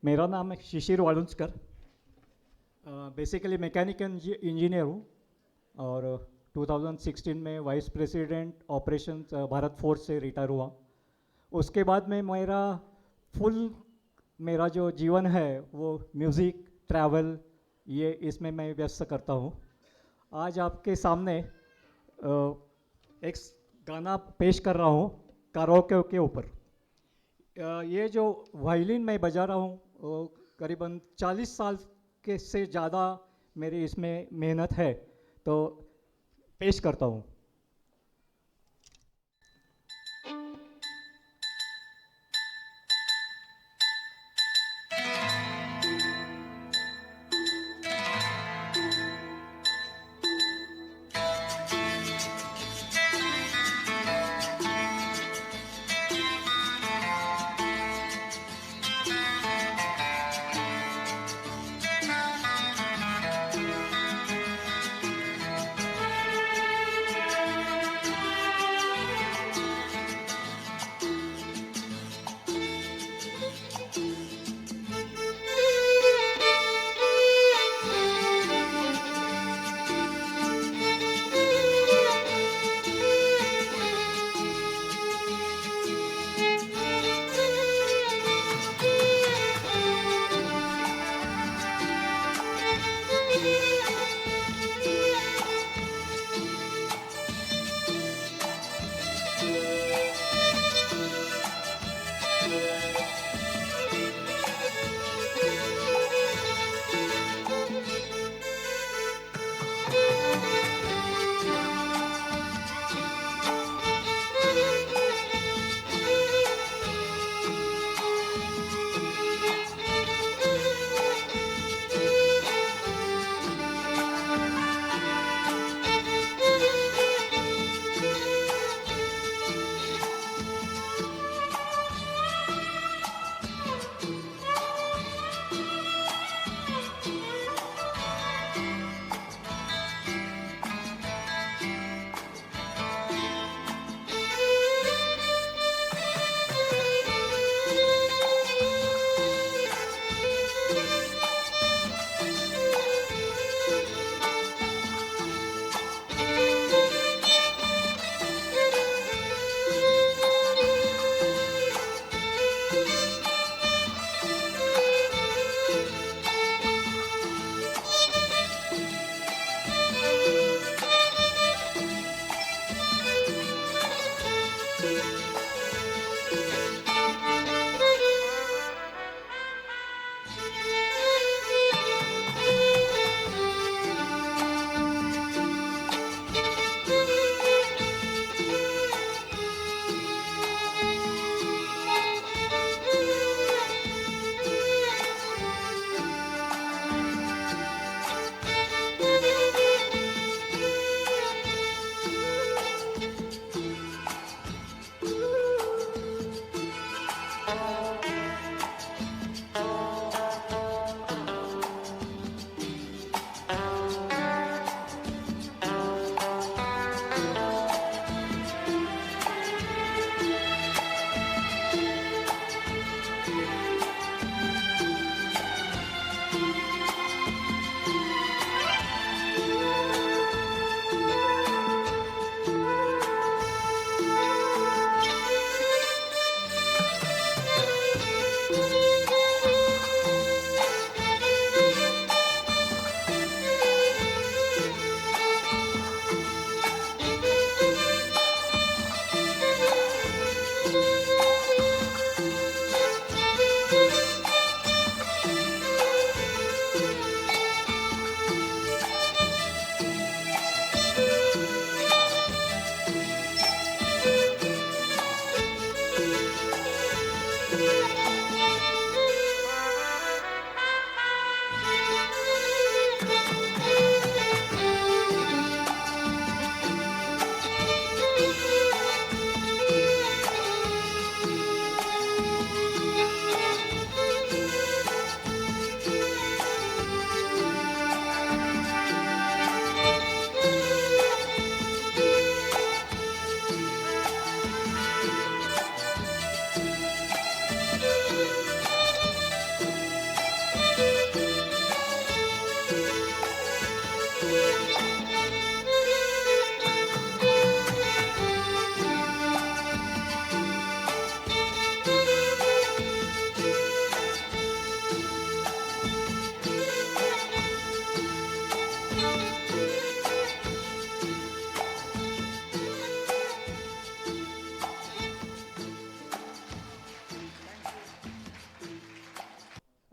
मेरा नाम है शिशिर वालुंजकर। बेसिकली मैकेनिकल इंजीनियर हूँ और 2016 में vice president operations Bharat force से रिटायर हुआ। उसके बाद में मेरा जो जीवन है वो म्यूज़िक ट्रैवल ये इसमें मैं व्यस्त करता हूँ। आज आपके सामने एक गाना पेश कर रहा हूँ कराओके के ऊपर। ये जो वायलिन मैं बजा रहा हूँ करीबन 40 साल के से ज़्यादा मेरी इसमें मेहनत है, तो पेश करता हूँ।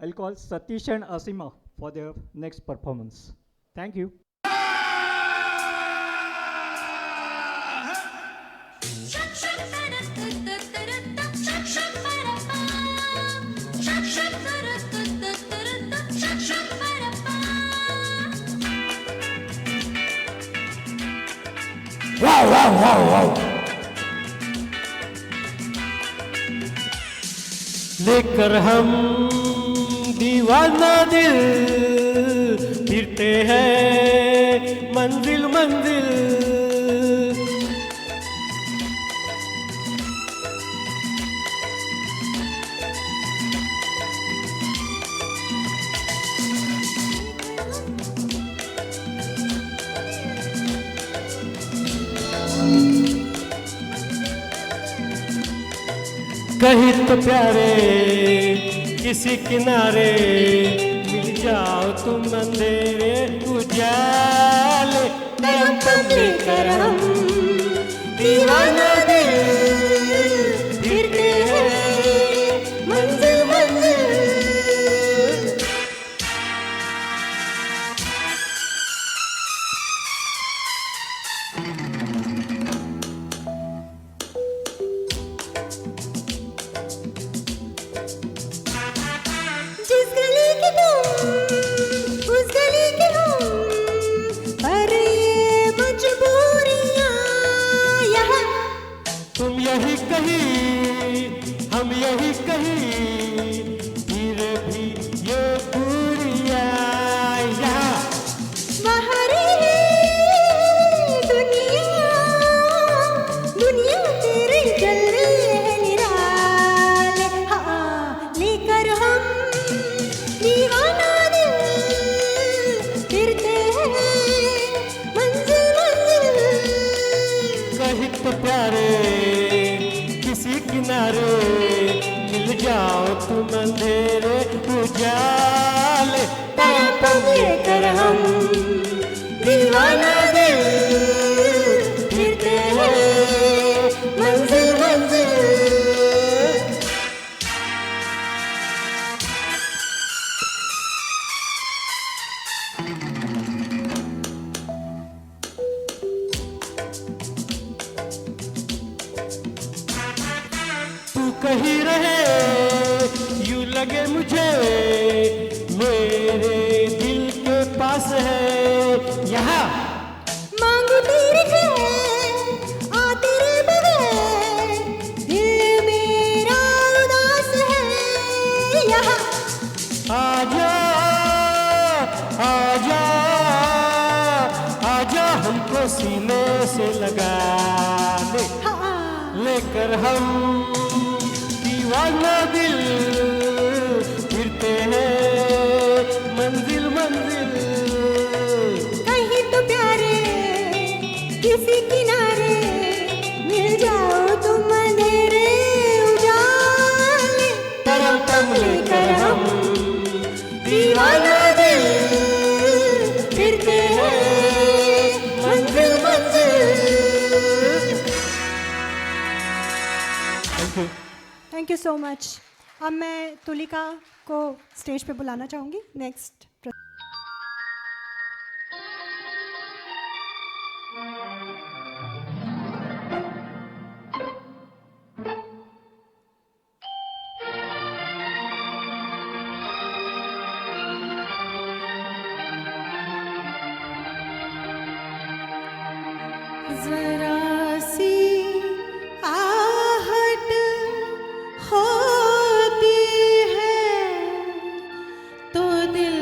I'll call Satish and Asima for their next performance. Thank you. Wow, wow, wow, wow. लेकर हम दीवाना दिल फिरते हैं मंजिल मंजिल। कहीं तो प्यारे किसी किनारे मिल जाओ तुम अंधेरे उजाले दम लेकर हम दीवाना दिल फिरते हैं मंजिल मंजिल। जिस गली के तुम उस गली के हम, पर ये मजबूरियां यहाँ। तुम यही कहीं हम यही कहीं फिर भी ये दूरियां यहाँ। बाहर है दुनिया, दुनिया तेरे चल रही है निराले। हाँ, लेकर हम दीवाना दिल फिरते हैं मंजिल मंजिल। कहीं तो प्यारे किसी किनारे मिल जाओ तुम अंधेरे उजाले पल लेकर हम दीवाना दिल फिरते हैं मंजिल मंजिल। तू कहीं रहे यूं लगे मुझे मेरे दिल के पास है यहाँ। मांगू तेरे खैर आ तेरे बगैर, दिल मेरा उदास है यहाँ। आजा आजा आजा हमको सीने से लगा ले लेकर हम दीवाना दिल फिरते हैं मंजिल मंजिल। कहीं तो प्यारे किसी किनारे मिल जाओ तुम अंधेरे उजाले। तरम लेकर हम दीवाना दिल फिरते हैं मंजिल मंजिल। Thank you. Thank you so much. अब मैं तुलिका को स्टेज पे बुलाना चाहूँगी। नेक्स्ट जरा सी आहट होती है तो दिल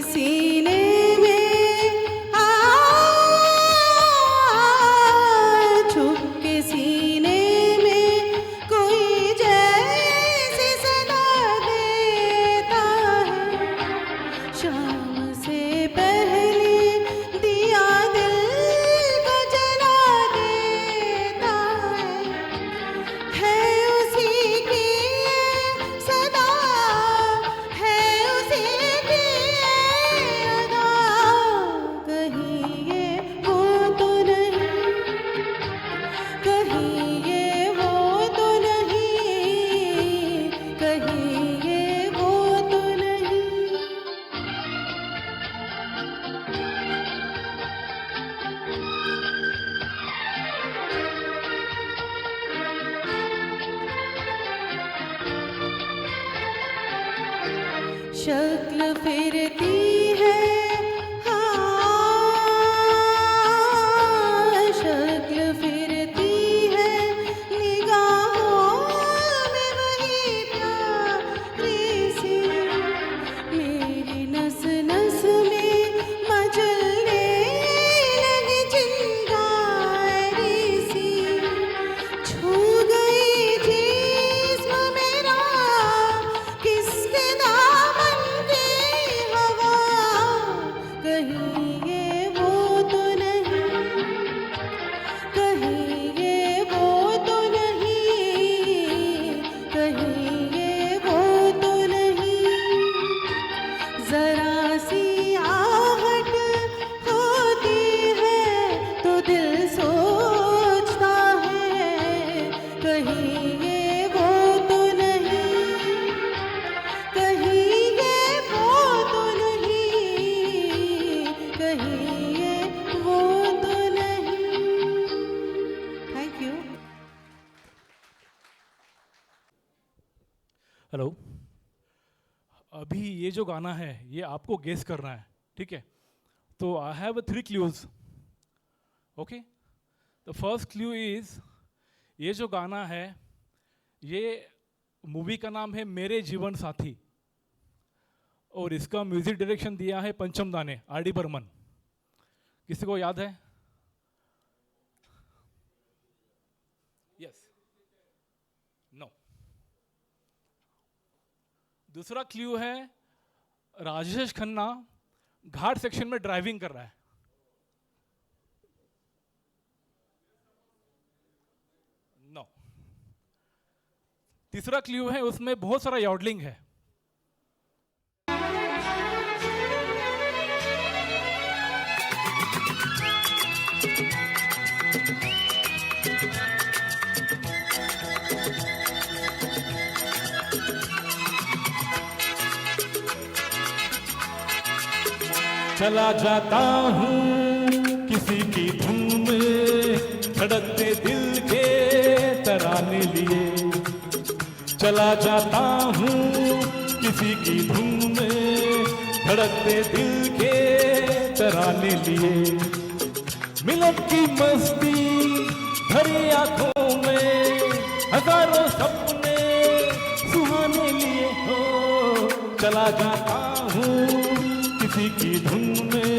सीने में छुप के सीने में कोई जैसी सदा देता है। शाम से पहले दिया दिल को जला देता है उसी की सदा, है उसी की अदा। कहीं ये वो तो नहीं, कहीं ये वो तो नहीं, कहीं ये वो तो नहीं। शक्ल फिरती है, हाँ शक्ल फिरती है, निगाहों में वही प्यारी सी। मेरी नस नस में मचलने लगी चिंगारी सी। छू गई जिस्म मेरा किसके दामन की हवा। कहीं ये वो तो नहीं, कहीं ये वो तो नहीं, कहीं ये वो तो नहीं। जरा सी आहट होती है तो दिल सोचता है, कहीं ये वो तो नहीं, कहीं ये वो तो नहीं, कहीं ये वो तो नहीं। Thank you. हेलो, अभी ये जो गाना है ये आपको गेस करना है, ठीक है? तो I have 3 clues, okay? The first clue is, ये जो गाना है ये मूवी का नाम है मेरे जीवन साथी, और इसका म्यूजिक डायरेक्शन दिया है पंचम दाने, आर डी बर्मन। किसी को याद है? Yes, no. दूसरा क्लू है, राजेश खन्ना घाट सेक्शन में ड्राइविंग कर रहा है। नो। तीसरा क्लू है, उसमें बहुत सारा यॉडलिंग है। चला जाता हूँ किसी की धुन में, धड़कते दिल के तराने लिए। चला जाता हूँ किसी की धुन में, धड़कते दिल के तराने लिए। मिलन की मस्ती भरी आंखों में, हजारों सपने सुहाने लिए हो। चला जाता हूँ किसी की धुन में,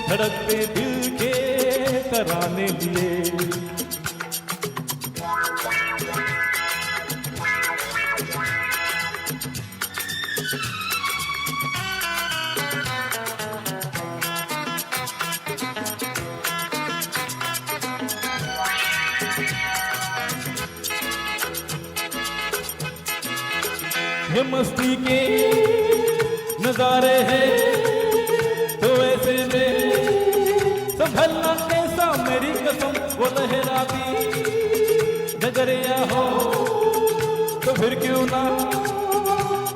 धड़कते दिल के तराने लिए। ये मस्ती के नजारे हैं तो ऐसे में संभलना कैसा, मेरी कसम वो लहराती नजरिया हो तो फिर क्यों ना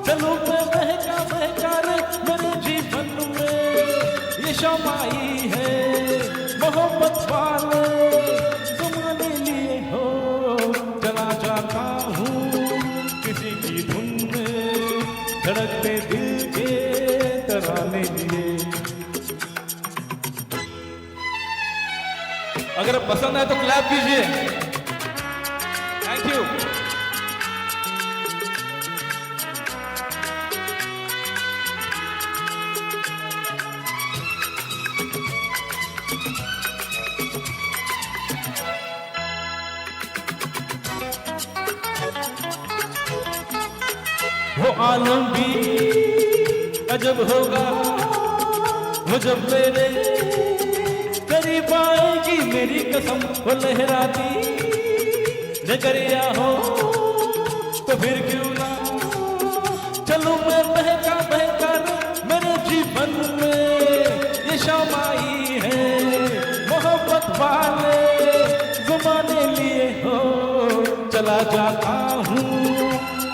चलूं मैं बहका बहका रे। मेरे जीवन में ये शाम आई है मोहब्बत वाले जमाने लिए हो। चला जाता हूँ किसी की धुन में, धड़कते दिल के तराने लिए। अगर पसंद है तो क्लैप कीजिए। Thank you. वो आलम भी अजब होगा, वो जब मेरे करीब आएगी मेरी कसम, वो लहराती नगरिया हो तो फिर क्यों ना चलूं मैं बहका बहका, मेरे जीवन में ये शाम आई है, मोहब्बत वाले ज़माने लिए हो, चला जाता हूँ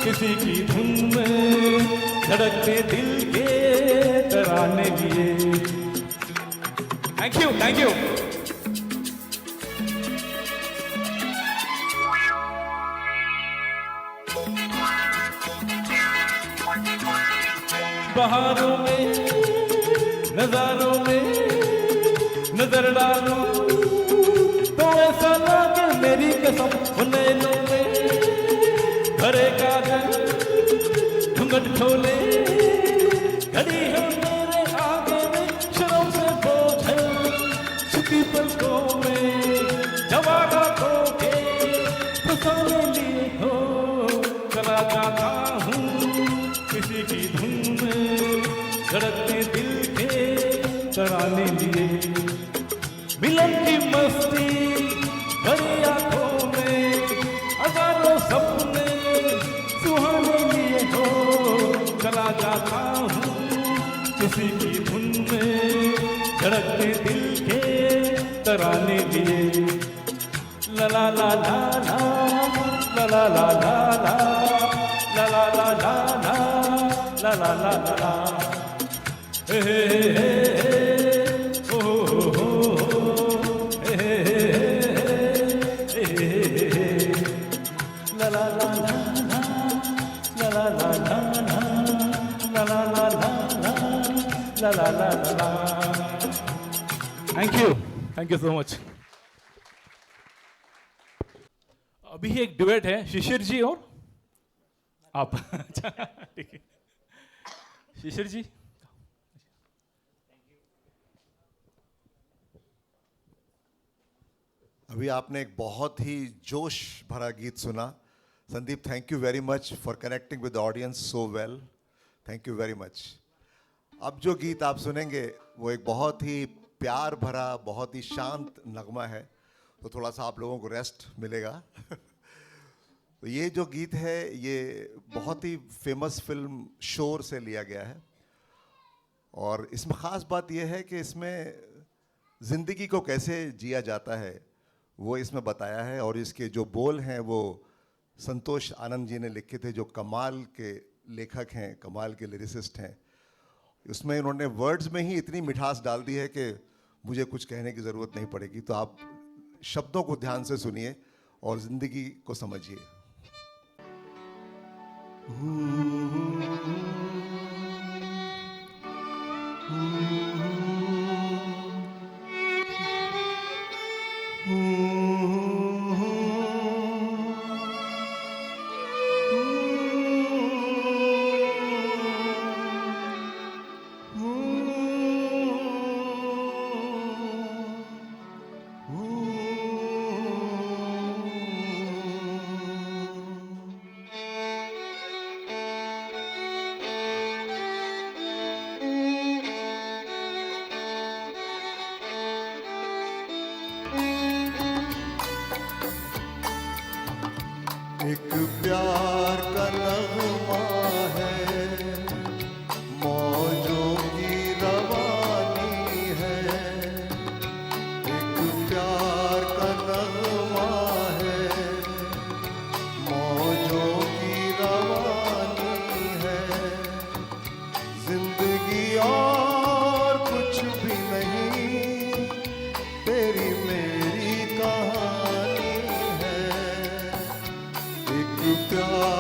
किसी की धुन में, धड़कते दिल के तराने लिए। Thank you, thank you. बहारों में नजारों में नजर डालूं तो ऐसा लगे मेरी कसम, वो नैनों में भरे कागज घूंघट खोले, घड़ी है मेरे आगे में शर्म से बोझल, छुपी पलकों में जवाना खो के फसाने लिए हो, चला जाता हूँ किसी की धुन में, धड़कते दिल के तराने लिए, मिलन की मस्ती भरी आंखों में, हजारों सपने सुहाने लिए हो, चला जाता हूँ किसी की धुन में, धड़कते दिल के तराने लिए। ला ला ला ला ला ला ला ला ला ला ला ला ला ला ला ला ला, हे हे हे ओ हो हे हे हे, ला ला ला ला ला ला ला ला ला ला ला ला ला ला। Thank you so much. अभी एक डिबेट है, शिशिर जी और आप। ठीक है, शिशिर जी। अभी आपने एक बहुत ही जोश भरा गीत सुना। Sandeep, thank you very much for connecting with the audience so well, thank you very much. अब जो गीत आप सुनेंगे वो एक बहुत ही प्यार भरा, बहुत ही शांत नगमा है, तो थोड़ा सा आप लोगों को रेस्ट मिलेगा। तो ये जो गीत है ये बहुत ही फेमस फिल्म शोर से लिया गया है, और इसमें ख़ास बात यह है कि इसमें ज़िंदगी को कैसे जिया जाता है वो इसमें बताया है, और इसके जो बोल हैं वो संतोष आनंद जी ने लिखे थे, जो कमाल के लेखक हैं, कमाल के लिरिसिस्ट हैं। उसमें उन्होंने वर्ड्स में ही इतनी मिठास डाल दी है कि मुझे कुछ कहने की ज़रूरत नहीं पड़ेगी। तो आप शब्दों को ध्यान से सुनिए और ज़िंदगी को समझिए। एक प्यार का नगमा है, मौजों की रवानी है। एक प्यार का नगमा है, मौजों की रवानी है। जिंदगी और कुछ भी नहीं, तेरी मेरी कहानी है। एक प्यार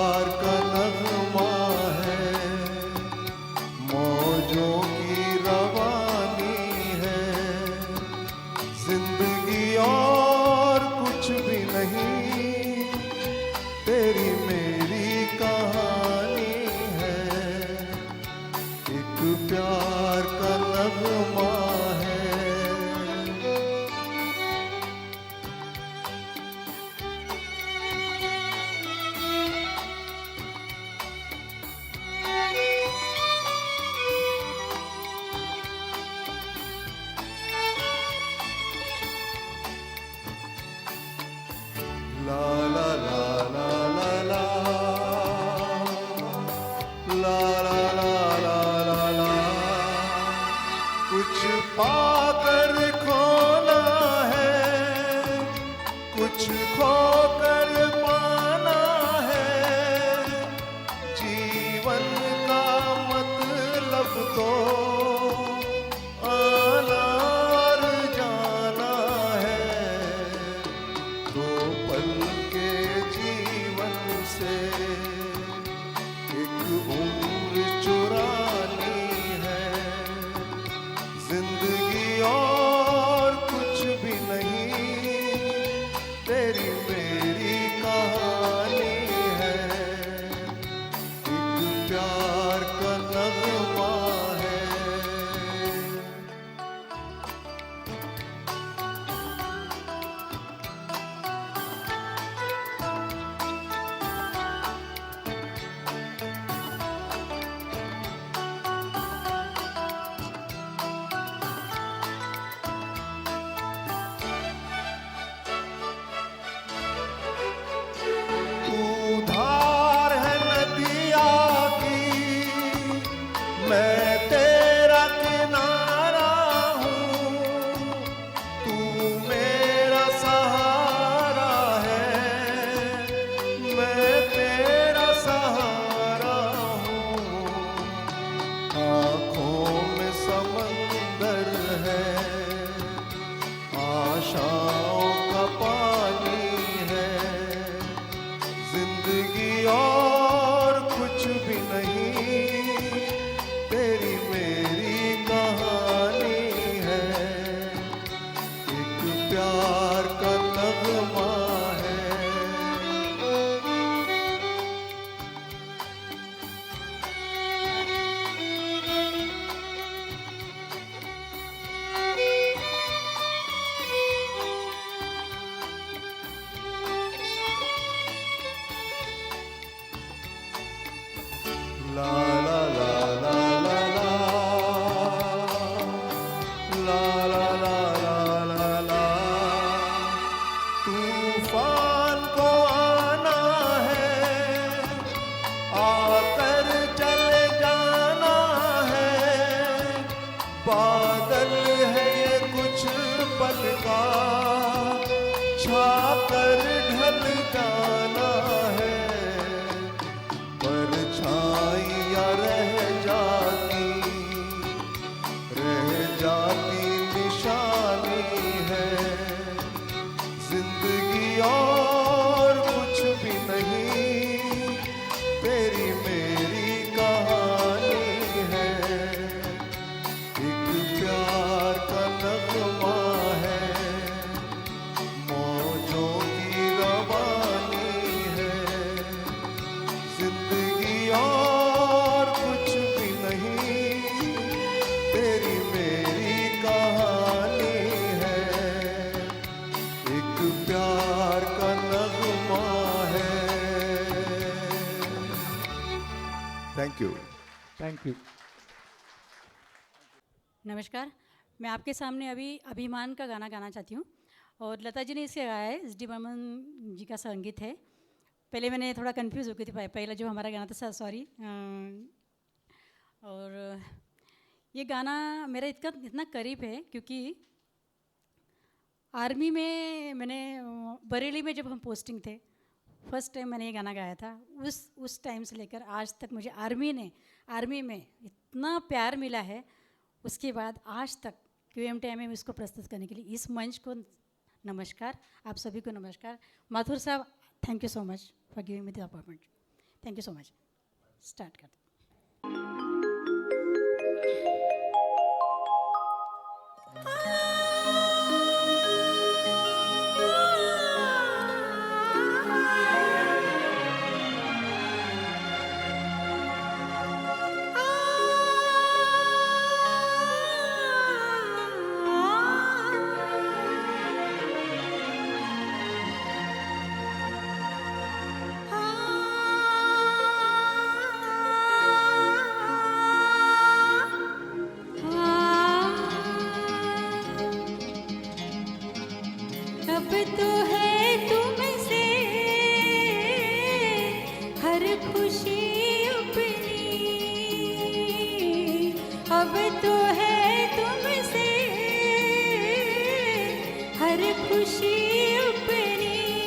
कुछ खोकर पाना है, जीवन का मतलब तो आना और जाना है। दो पल के जीवन से एक उम्र चुरानी है। जिंदगी और कुछ भी नहीं, तेरी मेरी कहानी है। एक प्यार का नगमा है। तू धार है नदिया की, मैं तेरा किनारा हूँ। तू मेरा सहारा है, मैं तेरा सहारा हूँ। आँखों में समंदर है, आशाओं का पानी है। जिंदगी और कुछ भी नहीं, तेरी मेरी कहानी है। एक प्यार का नगमा है। ला ला ला ला ला ला ला ला ला ला ला। तूफान को आना है, आकर चले जाना है। बादल है ये कुछ पल का, छाकर ढल जाना है। परछाइयाँ रह जाती निशानी है। जिंदगी और कुछ भी नहीं, तेरी मेरी कहानी है। एक प्यार का नगमा है, मौजों की रवानी है। जिंदगी और कुछ भी नहीं, तेरी मेरी कहानी है। एक प्यार का नगमा है। Thank you. Thank you. नमस्कार, मैं आपके सामने अभी अभिमान का गाना गाना चाहती हूँ और लता जी ने इसे गाया है। एस डी बर्मन जी का संगीत है। पहले मैंने थोड़ा कंफ्यूज हो गई थी, पहला जो हमारा गाना था, सॉरी। और ये गाना मेरा इतना करीब है क्योंकि आर्मी में मैंने बरेली में जब हम पोस्टिंग थे, फर्स्ट टाइम मैंने ये गाना गाया था। उस टाइम से लेकर आज तक मुझे आर्मी में इतना प्यार मिला है। उसके बाद आज तक QMTI में इसको प्रस्तुत करने के लिए इस मंच को नमस्कार, आप सभी को नमस्कार। माथुर साहब, thank you so much for giving me the opportunity. Thank you so much. Start करते अब तो है तुमसे हर खुशी अपनी, अब तो है तुमसे हर खुशी अपनी।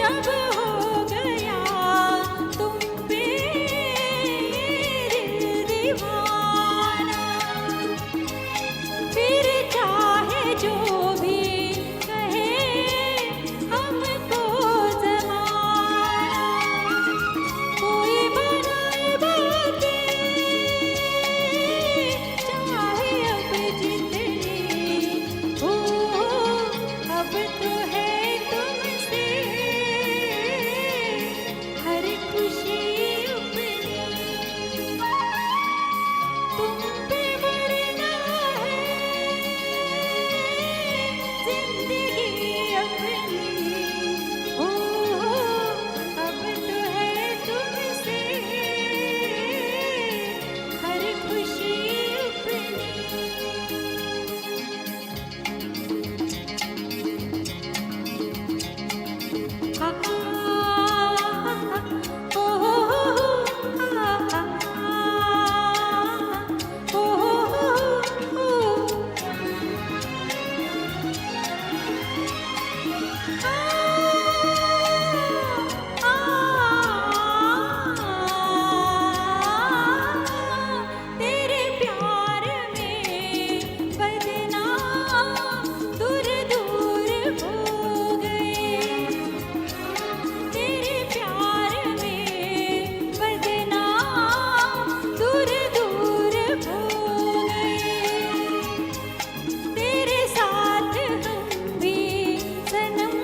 जब हो गया तुम पे दिल दीवाना, फिर चाहे जो भी कहे हमको ज़माना, कोई बनाए बातें चाहे अब जितनी हो, अब तो है तुमसे हर खुशी अपनी, तुम पे मरना है जिंदगी अपनी हो, अब तो है तुमसे हर खुशी अपनी। हा हा ओ हा हा ओ तेरे प्यार में बदनाम दूर दूर हो गए, तेरे प्यार में बदनाम दूर दूर हो गए, तेरे साथ हम भी सनम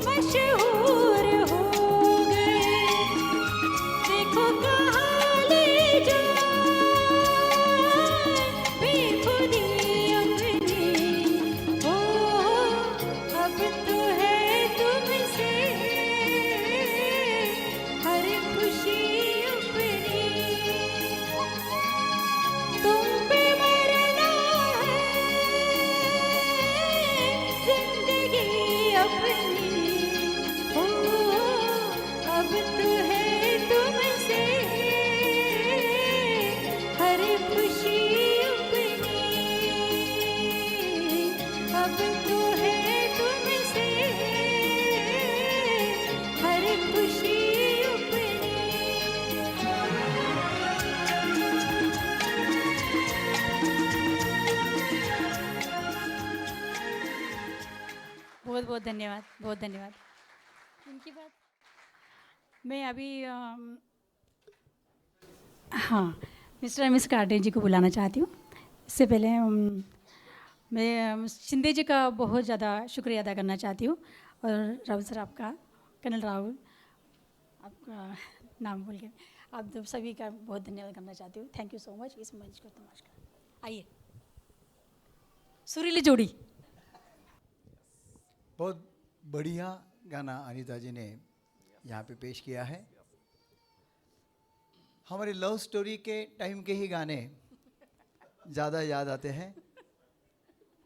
मशहूर हो गए, देखो कहाँ ले जाए बेखुदी अपनी हो, अब तो है तुमसे हर खुशी अपनी, तुम पे मरना है जिंदगी अपनी हो, अब तो है तुमसे हर खुशी अपनी, अब तो है तुमसे हर खुशी अपनी। बहुत बहुत धन्यवाद, बहुत धन्यवाद। उनकी बात मैं अभी हाँ मिस्टर एम एस कार्टे जी को बुलाना चाहती हूँ। इससे पहले मैं शिंदे जी का बहुत ज़्यादा शुक्रिया अदा करना चाहती हूँ, और राहुल सर आपका, कर्नल राहुल आपका नाम बोल के आप तो सभी का बहुत धन्यवाद करना चाहती हूँ। थैंक यू सो मच इस मंच को तमाश कर। आइए सुरीली जोड़ी। बहुत बढ़िया गाना अनीता जी ने यहाँ पे पेश किया है। हमारी लव स्टोरी के टाइम के ही गाने ज़्यादा याद आते हैं।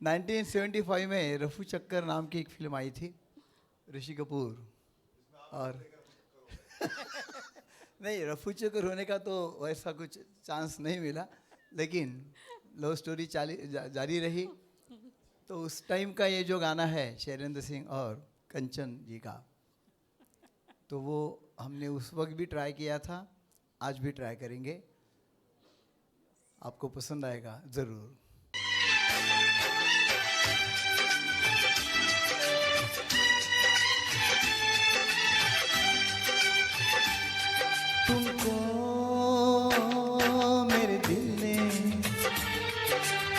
1975 में रफू चक्कर नाम की एक फिल्म आई थी, ऋषि कपूर और नहीं, रफू चक्कर होने का तो वैसा कुछ चांस नहीं मिला, लेकिन लव स्टोरी जारी रही। तो उस टाइम का ये जो गाना है शैलेंद्र सिंह और कंचन जी का, तो वो हमने उस वक्त भी ट्राई किया था, आज भी ट्राई करेंगे। आपको पसंद आएगा ज़रूर। तुमको मेरे दिल ने,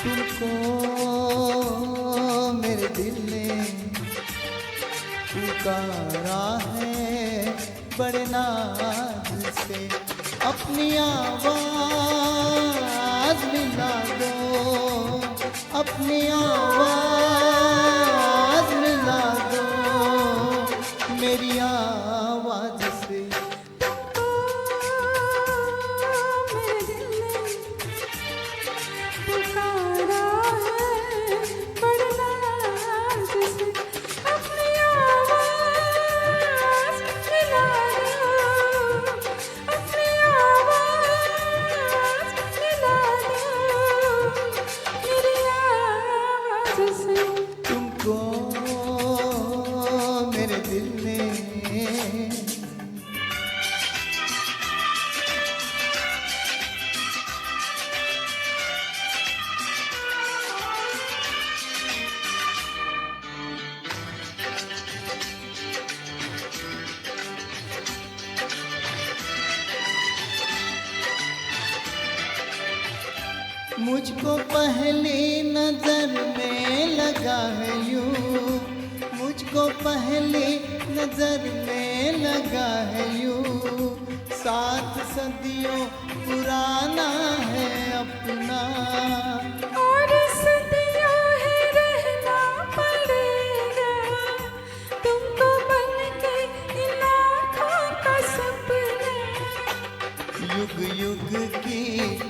तुमको मेरे दिल ने पुकारा है बड़े नाज से, अपनी आवाज मिला दो, अपनी आवाज मिला दो मेरी आवाज से। तुमको मेरे दिल ने। मुझको पहली नजर में लगा है यूं, मुझको पहली नजर में लगा है यूं, 7 सदियों पुराना है अपना। और सदियों है रहना पड़ेगा तुमको बनके इन आँखों का सपना। युग युग की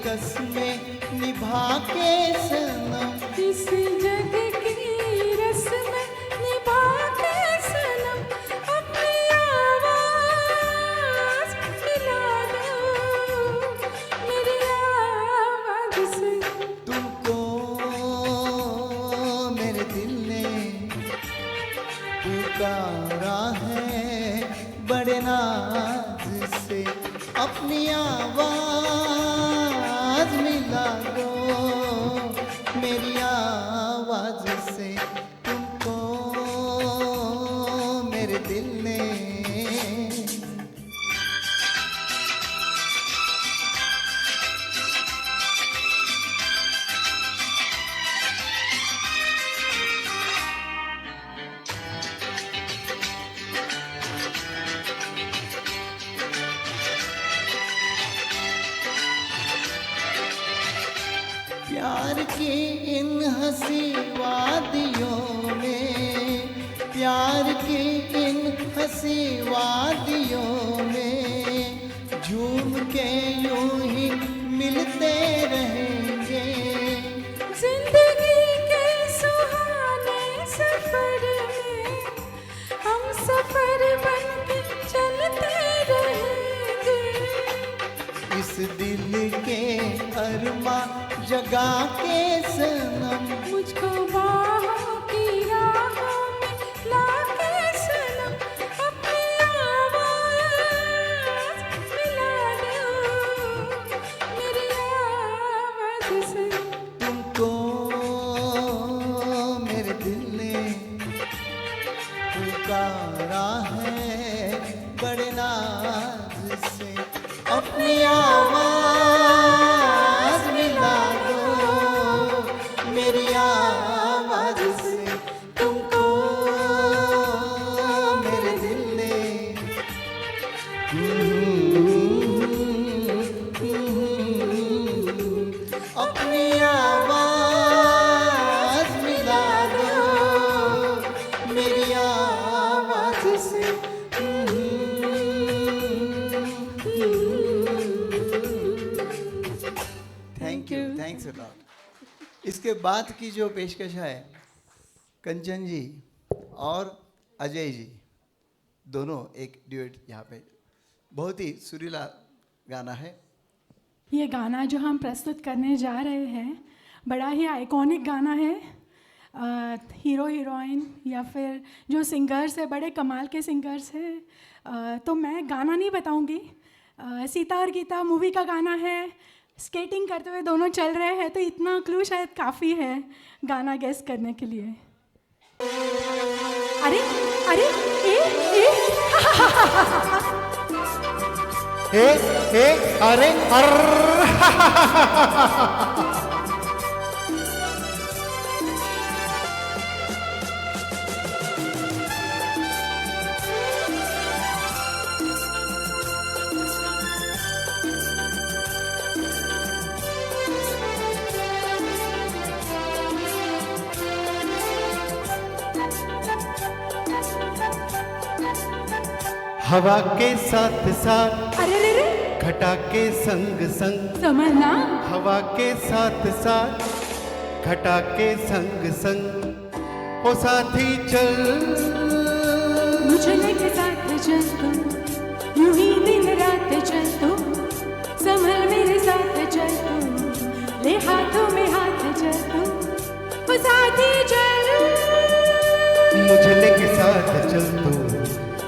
कसमें निभा के सनम, इस जग की रस्में निभा के सनम, अपनी आवाज़ मिला दो मेरी आवाज़ से। तुमको मेरे दिल ने पुकारा है बड़े नाज से, अपनी आवाज़ मिला दो मेरी आवाज़ से। तुमको मेरे दिल ने प्यार की इन हंसी वादियों में, प्यार की इन हंसी वादियों में, झूम के यूं ही मिलते रहेंगे। जिंदगी के सुहाने सफर में हम सफर बनके चलते रहेंगे। इस दिल के अरमा जगा के सनम, मुझको बाहों की राहों में लाके सनम, अपनी आवाज़ मिला दो मेरी आवाज़ से। तुमको मेरे दिल ने पुकारा है बड़े नाज से, अपनी आवाज़ मिला दो मेरी आवाज़ से। तुमको मेरे दिल ने अपनी आवाज़ मिला दो मेरी आवाज़ से। Thank you, thanks a lot. इसके बाद की जो पेशकश है कंचन जी और अजय जी दोनों एक ड्यूएट यहाँ पे, बहुत ही सुरीला गाना है। ये गाना जो हम प्रस्तुत करने जा रहे हैं बड़ा ही आइकॉनिक गाना है। हीरो हीरोइन या फिर जो सिंगर्स है बड़े कमाल के सिंगर्स हैं। तो मैं गाना नहीं बताऊंगी। सीता और गीता मूवी का गाना है। स्केटिंग करते हुए दोनों चल रहे हैं, तो इतना क्लू शायद काफ़ी है गाना गेस करने के लिए। अरे अरे अरे हवा के साथ साथ अरे रे रे घटा के संग संग समझना। हवा के साथ साथ घटा के संग संग ओ साथी चल मुझे लेके साथ चल तू, यूं ही दिन रात चल तू, संभल मेरे साथ चल तू, ले हाथों में हाथ चल तू, ओ साथी चल मुझे लेके साथ चल तू,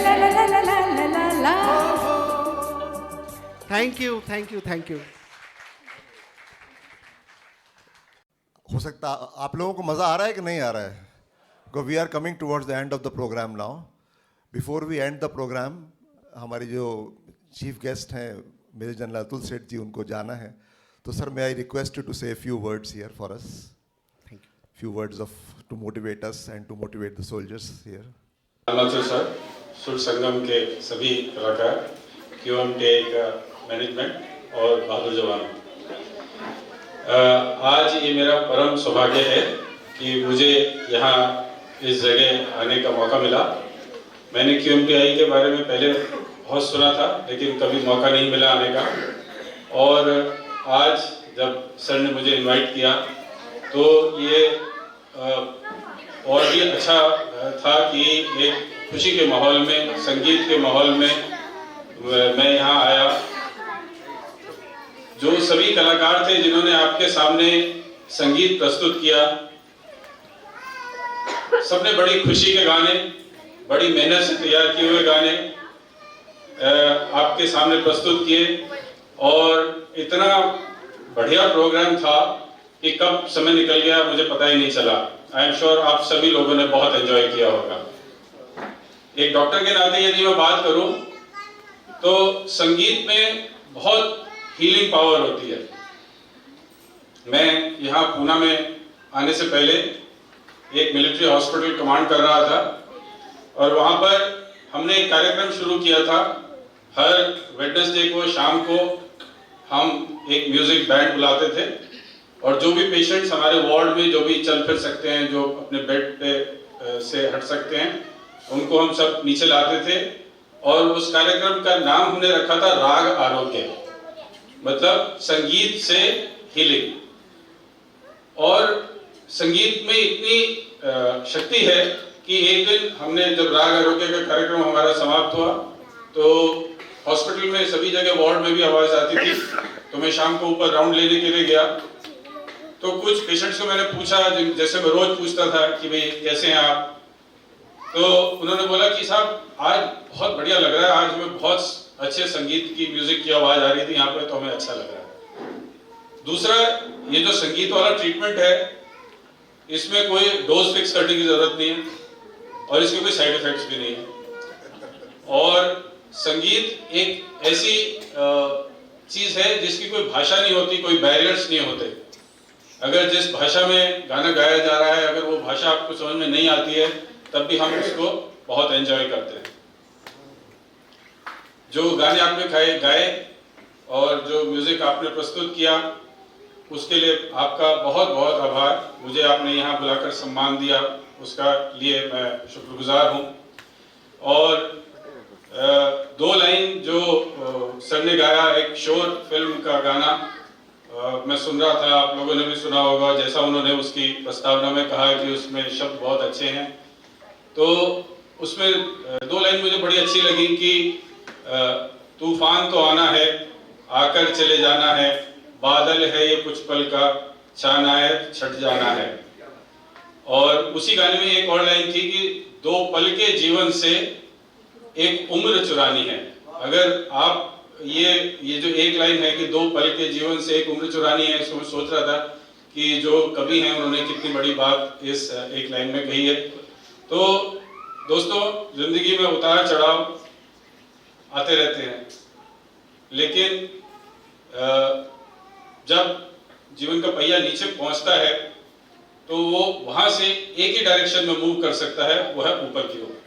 ला ला ला ला ला ला ला ला। Thank you thank you thank you. हो सकता आप लोगों को मज़ा आ रहा है कि नहीं आ रहा है? Because we are coming towards the end of the program now. Before we end the program, हमारी जो चीफ गेस्ट हैं मेजर जनरल अतुल सेठ जी, उनको जाना है। तो sir, may I request you to say a few words here for us? Thank you. Few words to motivate us and to motivate the soldiers here. नमस्ते sir, सुर संगम के सभी कलाकार, QMTI का मैनेजमेंट और बहादुर जवान। आज ये मेरा परम सौभाग्य है कि मुझे यहाँ इस जगह आने का मौका मिला। मैंने QMTI के बारे में पहले बहुत सुना था, लेकिन कभी मौका नहीं मिला आने का। और आज जब सर ने मुझे इनवाइट किया तो ये और भी अच्छा था कि एक खुशी के माहौल में, संगीत के माहौल में मैं यहाँ आया। जो सभी कलाकार थे जिन्होंने आपके सामने संगीत प्रस्तुत किया, सबने बड़ी खुशी के गाने, बड़ी मेहनत से तैयार किए हुए गाने आपके सामने प्रस्तुत किए और इतना बढ़िया प्रोग्राम था कि कब समय निकल गया मुझे पता ही नहीं चला। आई एम श्योर आप सभी लोगों ने बहुत एंजॉय किया होगा। एक डॉक्टर के नाते यदि मैं बात करूं तो संगीत में बहुत हीलिंग पावर होती है। मैं यहाँ पूना में आने से पहले एक मिलिट्री हॉस्पिटल कमांड कर रहा था और वहाँ पर हमने एक कार्यक्रम शुरू किया था। हर वेडनेसडे को शाम को हम एक म्यूजिक बैंड बुलाते थे और जो भी पेशेंट्स हमारे वार्ड में जो भी चल फिर सकते हैं, जो अपने बेड पे से हट सकते हैं, उनको हम सब नीचे लाते थे और उस कार्यक्रम का नाम हमने रखा था राग आरोग्य, मतलब संगीत से हीलिंग। और संगीत में इतनी शक्ति है कि एक दिन हमने जब राग आरोग्य का कार्यक्रम हमारा समाप्त हुआ तो हॉस्पिटल में सभी जगह वार्ड में भी आवाज आती थी, तो मैं शाम को ऊपर राउंड लेने के लिए गया तो कुछ पेशेंट्स को मैंने पूछा, जैसे मैं रोज पूछता था कि भाई कैसे हैं आप, तो उन्होंने बोला कि साहब आज बहुत बढ़िया लग रहा है, आज हमें बहुत अच्छे संगीत की म्यूजिक की आवाज आ रही थी यहाँ पे, तो हमें अच्छा लग रहा है। दूसरा, ये जो संगीत वाला ट्रीटमेंट है इसमें कोई डोज फिक्स करने की जरूरत नहीं है और इसके कोई साइड इफेक्ट्स भी नहीं है। और संगीत एक ऐसी चीज है जिसकी कोई भाषा नहीं होती, कोई बैरियर्स नहीं होते। अगर जिस भाषा में गाना गाया जा रहा है, अगर वो भाषा आपको समझ में नहीं आती है, तब भी हम उसको बहुत एंजॉय करते हैं। जो गाने आपने गाए और जो म्यूजिक आपने प्रस्तुत किया, उसके लिए आपका बहुत बहुत आभार। मुझे आपने यहाँ बुलाकर सम्मान दिया, उसका लिए मैं शुक्रगुजार हूँ। और दो लाइन जो सर ने गाया, एक शोर फिल्म का गाना मैं सुन रहा था, आप लोगों ने भी सुना होगा, जैसा उन्होंने उसकी प्रस्तावना में कहा कि उसमें शब्द बहुत अच्छे हैं। तो उसमें दो लाइन मुझे बड़ी अच्छी लगी कि तूफान तो आना है, आकर चले जाना है, बादल है ये कुछ पल का, छाना है छट जाना है। और उसी गाने में एक और लाइन थी कि दो पल के जीवन से एक उम्र चुरानी है। अगर आप ये जो एक लाइन है कि दो पल के जीवन से एक उम्र चुरानी है, इसको मैं सोच रहा था कि जो कवि हैं उन्होंने कितनी बड़ी बात इस एक लाइन में कही है। तो दोस्तों, जिंदगी में उतार चढ़ाव आते रहते हैं, लेकिन जब जीवन का पहिया नीचे पहुंचता है तो वो वहां से एक ही डायरेक्शन में मूव कर सकता है, वो है ऊपर की ओर।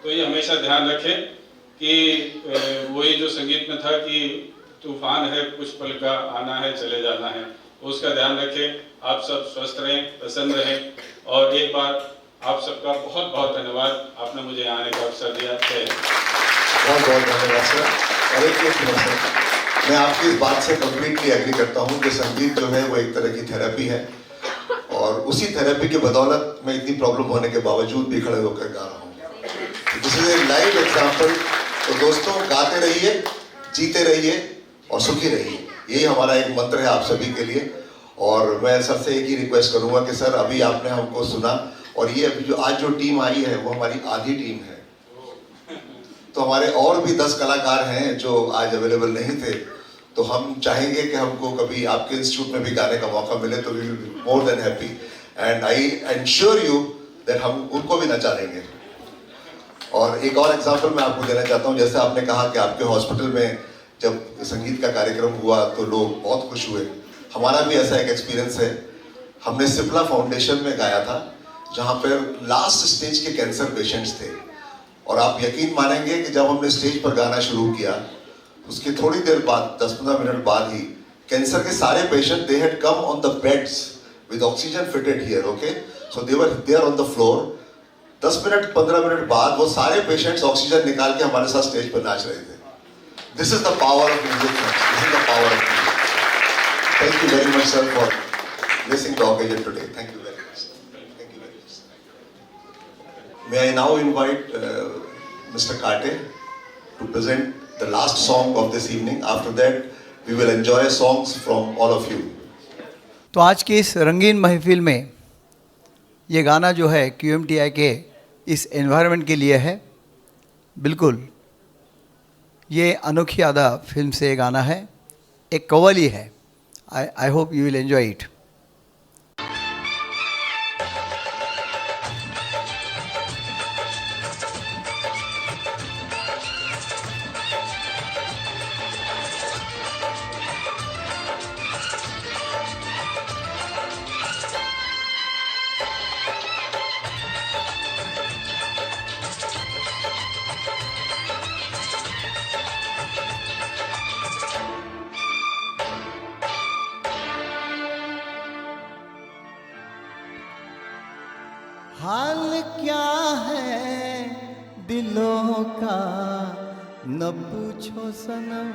तो ये हमेशा ध्यान रखें कि वही जो संगीत में था कि तूफान है कुछ पल का, आना है चले जाना है, उसका ध्यान रखें। आप सब स्वस्थ रहें, प्रसन्न रहें और एक बार आप सबका बहुत बहुत धन्यवाद, आपने मुझे आने का अवसर दिया। जय हिंद। बहुत बहुत धन्यवाद सर। और एक मिनट सर, मैं आपकी इस बात से कम्प्लीटली एग्री करता हूँ कि संगीत जो है वो एक तरह की थेरेपी है और उसी थेरेपी के बदौलत मैं इतनी प्रॉब्लम होने के बावजूद भी खड़े होकर गा रहा हूँ। This is a live example. तो दोस्तों, गाते रहिए, जीते रहिए और सुखी रहिए, यही हमारा एक मंत्र है आप सभी के लिए। और मैं सर से एक ही रिक्वेस्ट करूंगा कि सर अभी आपने हमको सुना और ये अभी जो आज जो टीम आई है वो हमारी आधी टीम है, तो हमारे और भी 10 कलाकार हैं जो आज अवेलेबल नहीं थे। तो हम चाहेंगे कि हमको कभी आपके इंस्टीट्यूट में भी गाने का मौका मिले तो we will be more than happy and I ensure you that हम उनको भी नचा लेंगे। और एक और एग्जांपल मैं आपको देना चाहता हूँ, जैसे आपने कहा कि आपके हॉस्पिटल में जब संगीत का कार्यक्रम हुआ तो लोग बहुत खुश हुए, हमारा भी ऐसा एक एक्सपीरियंस है। हमने सिप्ला फाउंडेशन में गाया था जहाँ पर लास्ट स्टेज के कैंसर पेशेंट्स थे और आप यकीन मानेंगे कि जब हमने स्टेज पर गाना शुरू किया उसके थोड़ी देर बाद 10-15 मिनट बाद ही कैंसर के सारे patient they had come on the beds with oxygen fitted here, okay, so they were there on the floor. 10 minute 15 minute बाद वो सारे पेशेंट्स ऑक्सीजन निकाल के हमारे साथ स्टेज पर नाच रहे थे। This is the power of music, this is the power of music. Thank you very much sir for blessing the occasion today. Thank you very much. Thank you very much. May I now invite Mr. Kate to present the last song of this evening. After that, we will enjoy songs from all of you. तो आज की इस रंगीन महफिल में ये गाना जो है QMTI के इस एनवायरनमेंट के लिए है। बिल्कुल ये अनोखी आदा फिल्म से ये गाना है, एक कव्वाली है। I hope you will enjoy it. का न पूछो सनम,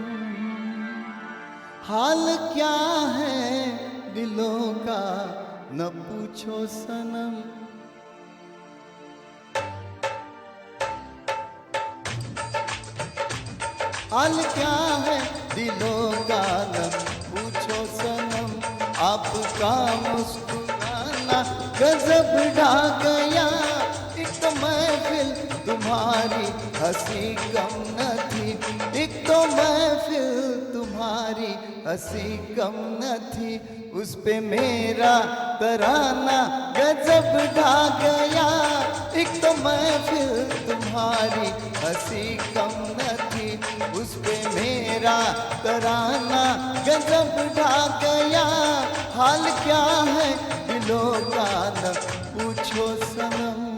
हाल क्या है दिलों का न पूछो सनम। हाल क्या है दिलों का न पूछो सनम, आपका मुस्कुराना गजब ढा गया। एक तो महफिल तुम्हारी हंसी कम न थी, एक तो महफिल तुम्हारी हंसी कम न थी, उस पे मेरा तराना गजब ढा गया। एक तो महफिल तुम्हारी हंसी कम न थी, उस पे मेरा तराना गजब ढा गया। हाल क्या है दिलों का न पूछो सनम।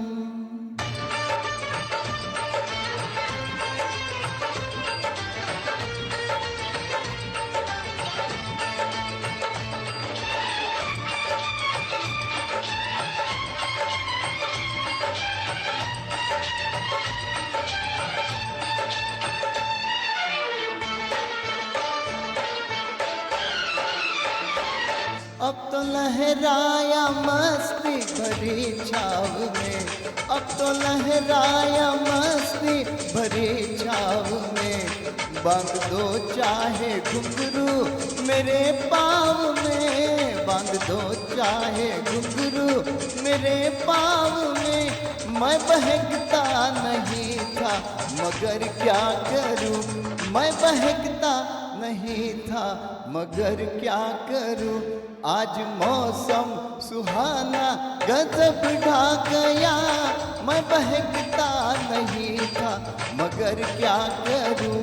अब तो लहराया मस्ती भरी छाव में, अब तो लहराया मस्ती भरी छाव में। बांध दो चाहे घुंघरू मेरे पाँव में, बांध दो चाहे घुंघरू मेरे पाँव में। मैं बहकता नहीं था मगर क्या करूं, मैं बहकता नहीं था मगर क्या करूं। आज मौसम सुहाना गजब ढा गया, मैं बहकता नहीं था मगर क्या करूं।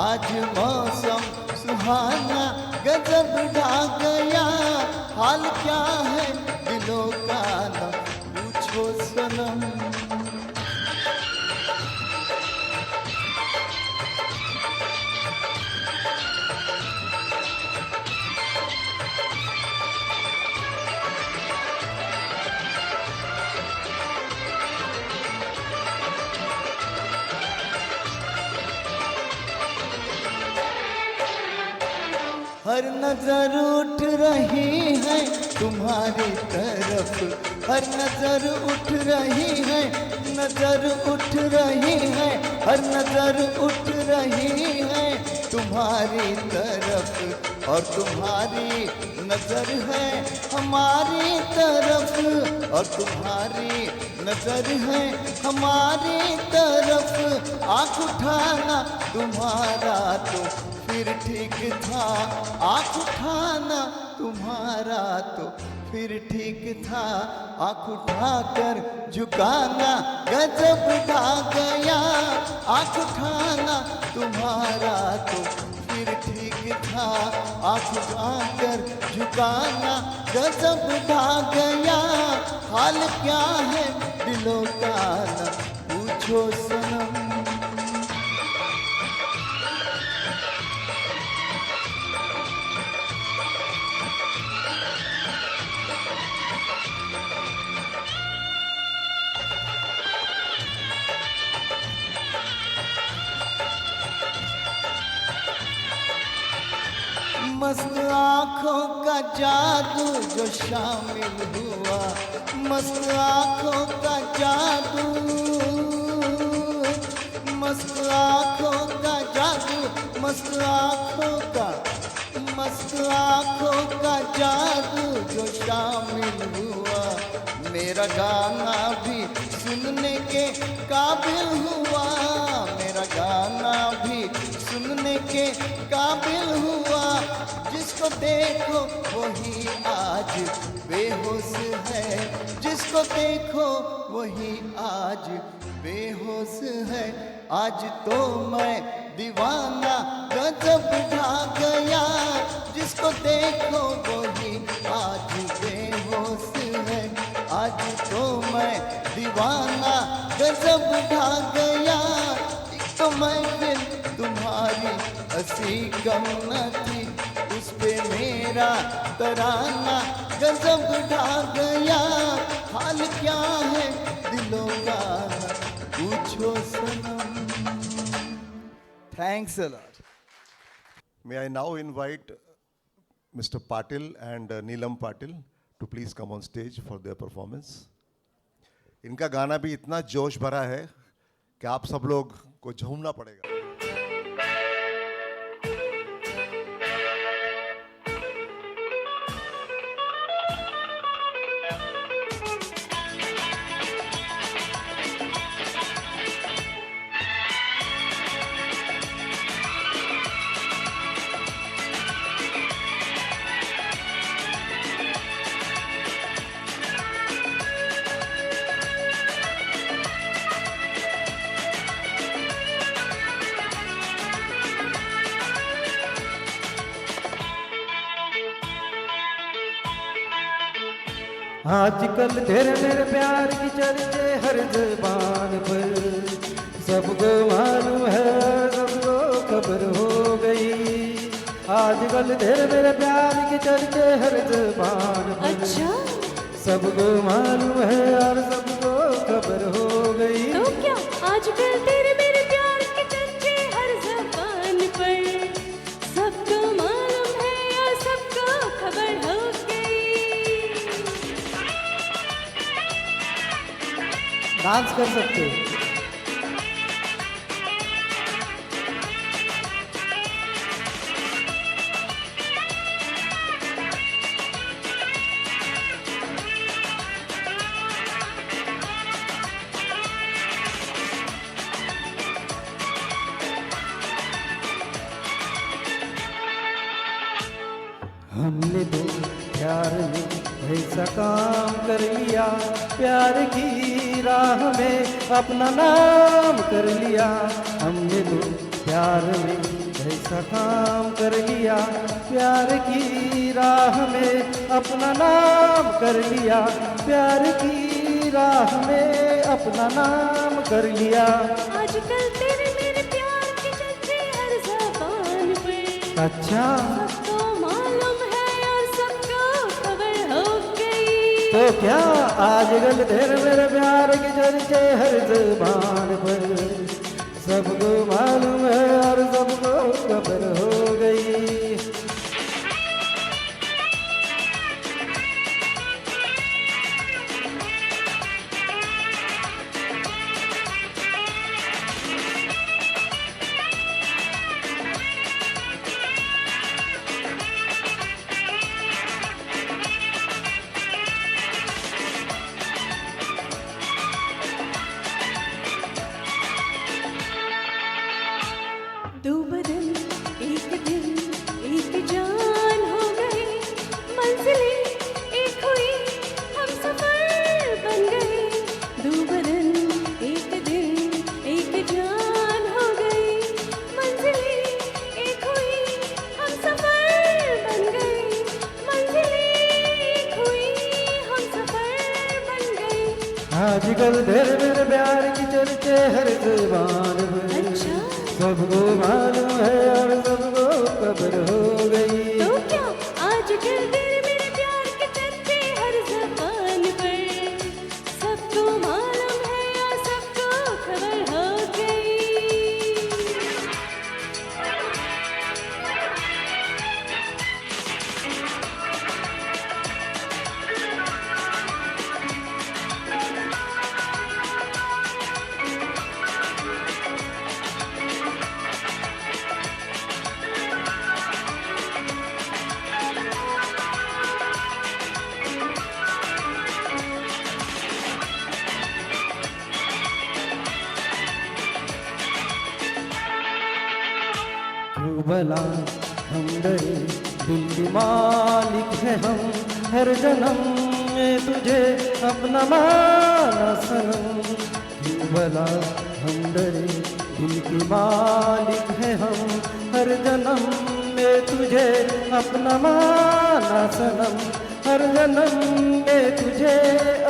आज मौसम सुहाना गजब ढा गया। हाल क्या है दिलों का न पूछो सनम। हर नजर उठ रही है तुम्हारी तरफ, हर नजर उठ रही है, नजर उठ रही है, हर नजर उठ रही है तुम्हारी तरफ। और तुम्हारी नजर है हमारी तरफ, और तुम्हारी नजर है हमारी तरफ। आँख उठाना तुम्हारा तो फिर ठीक था, आँख उठाना तुम्हारा तो फिर ठीक था। आँख उठाकर झुकाना गजब ढा गया, आँख उठाना तुम्हारा तो फिर ठीक था। आँख उठाकर झुकाना गजब ढा गया। हाल क्या है दिलों का न पूछो सनम। मस्त आँखों का जादू जो शामिल हुआ, मस्त आँखों का जादू, मस्त आँखों का जादू, मस्त आँखों का, मस्त आँखों का जादू जो शामिल हुआ। मेरा गाना भी सुनने के काबिल हुआ, मेरा गाना भी सुनने के काबिल हुआ। जिसको देखो वही आज बेहोश है, जिसको देखो वही आज बेहोश है। आज तो मैं दीवाना गजब ढा गया, जिसको देखो वही आज बेहोश है। आज तो मैं दीवाना गजब ढा गया। एक तो महफिल तुम्हारी हंसी कम न थी, उस पे मेरा तराना गजब ढा गया। हाल क्या है दिलों का न पूछो सनम। Thanks a lot. May I now invite Mr. Patil and Neelam Patil to please come on stage for their performance. इनका गाना भी इतना जोश भरा है कि आप सब लोग को झूमना पड़ेगा. आजकल तेरे मेरे प्यार की चर्चे हर ज़बान पर, सबको मालूम है, सबको खबर हो गई। आजकल तेरे मेरे प्यार की चर्चे हर ज़बान पर, अच्छा सबको मालूम है और सबको खबर हो गई। तो क्या आजकल तेरे मेरे प्यार के चर्चे हर ज़बान पर, सबको मालूम है और सबको खबर हो गई। डांस कर सकते हो। हमने तो प्यार में ऐसा काम कर लिया, प्यार की राह में अपना नाम कर लिया। हमने तो प्यार में ऐसा काम कर लिया, प्यार की राह में अपना नाम कर लिया, प्यार की राह में अपना नाम कर लिया। आजकल तेरे मेरे प्यार के चर्चे हर ज़बान पर, अच्छा सबको मालूम है और सबको खबर हो गई। तो क्या आजकल तेरे मेरे प्यार की चर्चे हर ज़बान पर, सबको मालूम है और सबको खबर हो गई। दो बदन एक दिल एक जान हो गए, मंजिलें एक हुई हम सफर बन गए। दो बदन एक दिल एक जान हो गए, मंजिलें एक हुई हम सफर बन गए, मंजिलें एक हुई हम सफर बन गए। आजकल तेरे मेरे प्यार की चर्चे हर ज़बान पर, सबको मालूम है और सबको खबर हो गई। तो क्या आजकल तेरे मेरे प्यार के चर्चे हर ज़बान पर, सबको मालूम है और सबको खबर हो गई। क्यों भला हम डरे, दिल के मालिक है हम, हर जन्म में तुझे अपना माना सनम। क्यों भला हम डरे, दिल के मालिक है हम, हर जन्म में तुझे अपना माना सनम, हर जन्म में तुझे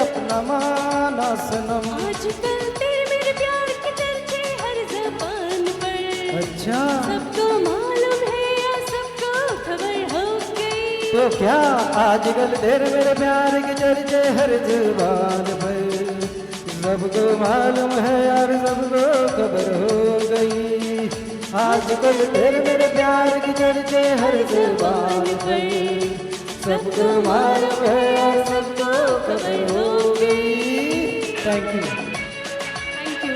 अपना माना सनम। आजकल तेरे मेरे प्यार के चर्चे हर ज़बान पर, अच्छा सबको मालूम है और सबको खबर हो गई। तो क्या आजकल तेरे मेरे प्यार के चर्चे हर ज़बान पर, सबको मालूम है और सबको खबर हो गई। आजकल तेरे मेरे प्यार की चर्चे हर जुबान पर, सबको मालूम है और सबको खबर हो गई। Thank you. Thank you.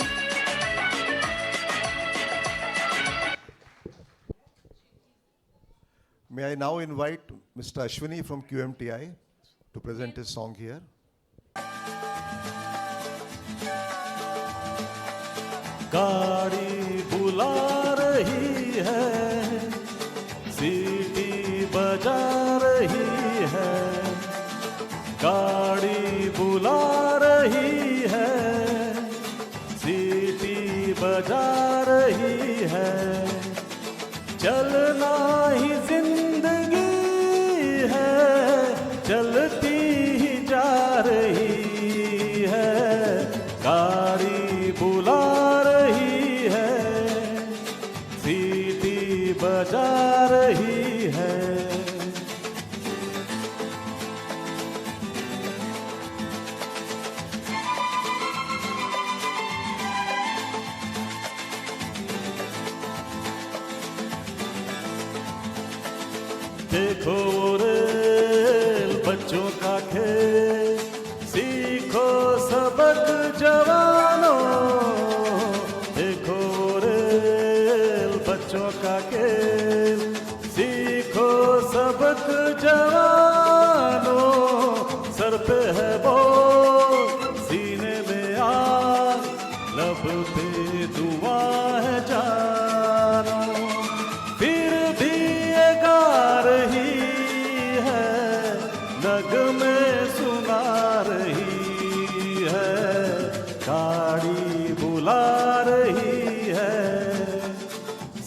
May I now invite Mr. Ashwini from QMTI to present his song here. गाड़ी बुला रही है, सीटी बजा रही है, गाड़ी बुला रही है, सीटी बजा रही है, चलना ही जिंदगी है, चलती ही जा रही है, गाड़ी बुला रही है, सीटी बजा रही है। देखो रेल बच्चों का खेल, सीखो सबक जवानों, देखो रेल बच्चों का खेल, सीखो सबक जवानों, सर पे है बोझ सीने में आग, लब पे दुआ है जानो, फिर भी ये गा रही है, नगमे सुना रही है, गाड़ी बुला रही है,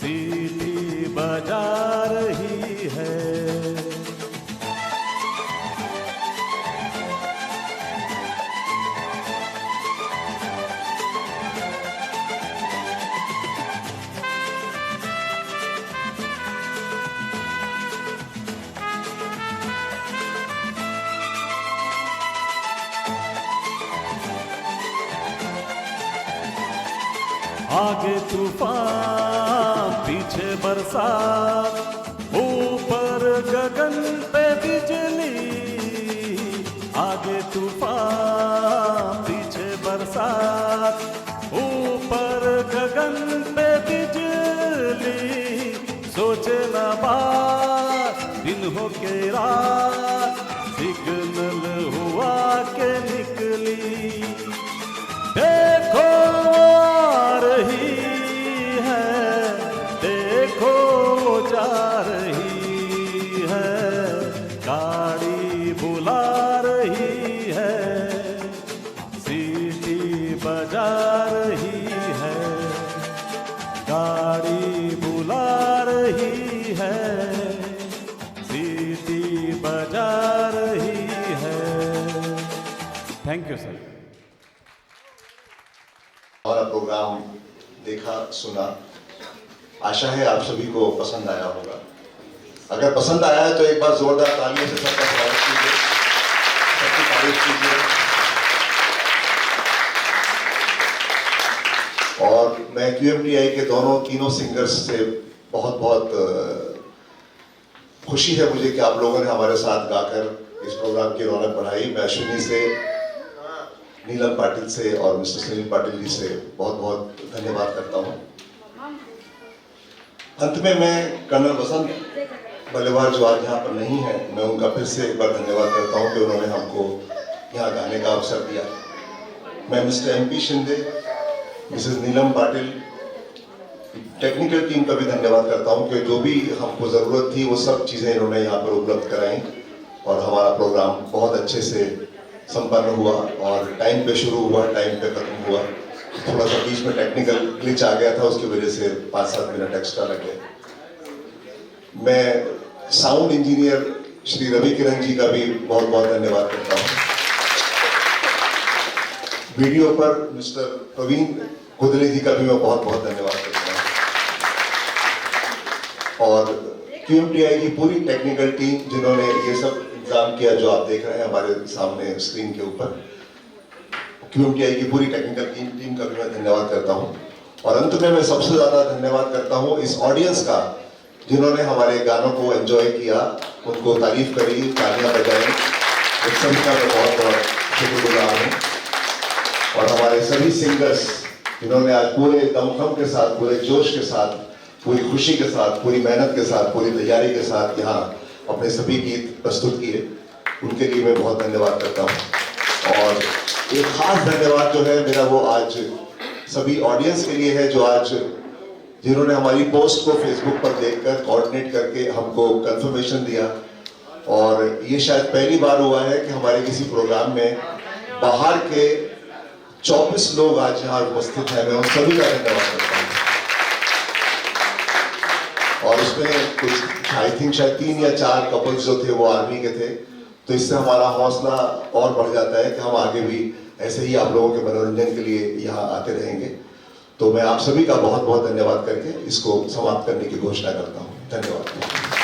सीटी बजा रही है। आगे तूफान पीछे बरसात, ऊपर गगन पे बिजली, आगे तूफान पीछे बरसात, ऊपर गगन पे बिजली, सोचे न बात दिन हो के रात, सिग्नल हुआ के निकली, देखो आ रही है, देखो जा रही है, गाड़ी बुला रही है, सीटी बजा रही है, गाड़ी बुला रही है, सीटी बजा रही है। Thank you sir. हमारा प्रोग्राम देखा सुना, आशा है आप सभी को पसंद आया होगा। अगर पसंद आया है तो एक बार जोरदार तालियों से सबका स्वागत कीजिए, सबकी तारीफ कीजिए। और मैं QMTI के तीनों सिंगर्स से बहुत बहुत खुशी है मुझे कि आप लोगों ने हमारे साथ गाकर इस प्रोग्राम की रौनक बढ़ाई। मैं अश्विनी से, नीलम पाटिल से और मिस्टर सुनील पाटिल जी से बहुत बहुत धन्यवाद करता हूँ। अंत में मैं कर्नल वसंत बल्लेवार जो आज यहाँ पर नहीं है, मैं उनका फिर से एक बार धन्यवाद करता हूँ कि उन्होंने हमको यहाँ गाने का अवसर दिया। मैं मिस्टर MP शिंदे, मिसेस नीलम पाटिल, टेक्निकल टीम का भी धन्यवाद करता हूँ कि जो भी हमको ज़रूरत थी वो सब चीज़ें इन्होंने यहाँ पर उपलब्ध कराई और हमारा प्रोग्राम बहुत अच्छे से संपन्न हुआ और टाइम पे शुरू हुआ, टाइम पे खत्म हुआ। थोड़ा सा बीच में टेक्निकल ग्लिच आ गया था, उसकी वजह से 5-7 मिनट एक्स्ट्रा लगे। मैं साउंड इंजीनियर श्री रवि किरण जी का भी बहुत बहुत धन्यवाद करता हूँ। वीडियो पर मिस्टर प्रवीण कुदले जी का भी मैं बहुत बहुत धन्यवाद करता हूँ। और QMTI की पूरी टेक्निकल टीम जिन्होंने ये सब इंतजाम किया जो आप देख रहे हैं हमारे सामने स्क्रीन के ऊपर, QMTI की पूरी टेक्निकल टीम का भी मैं धन्यवाद करता हूँ। और अंत में मैं सबसे ज़्यादा धन्यवाद करता हूँ इस ऑडियंस का, जिन्होंने हमारे गानों को एंजॉय किया, उनको तारीफ करी, तालियां बजाई। उस सभी का मैं बहुत बहुत शुक्रगुजार हूँ। और हमारे सभी सिंगर्स जिन्होंने आज पूरे दमखम के साथ, पूरे जोश के साथ, पूरी खुशी के साथ, पूरी मेहनत के साथ, पूरी तैयारी के साथ यहाँ अपने सभी गीत प्रस्तुत किए, उनके लिए मैं बहुत धन्यवाद करता हूँ। और एक खास धन्यवाद जो है मेरा वो आज सभी ऑडियंस के लिए है, जो आज जिन्होंने हमारी पोस्ट को फेसबुक पर देखकर कोऑर्डिनेट करके हमको कंफर्मेशन दिया। और ये शायद पहली बार हुआ है कि हमारे किसी प्रोग्राम में बाहर के 24 लोग आज यहाँ उपस्थित हैं। मैं उन सभी का धन्यवाद करता हूँ। और उसमें कुछ आई थिंक शायद 3 या 4 कपल्स जो थे वो आर्मी के थे, तो इससे हमारा हौसला और बढ़ जाता है कि हम आगे भी ऐसे ही आप लोगों के मनोरंजन के लिए यहाँ आते रहेंगे। तो मैं आप सभी का बहुत बहुत धन्यवाद करके इसको समाप्त करने की घोषणा करता हूँ। धन्यवाद।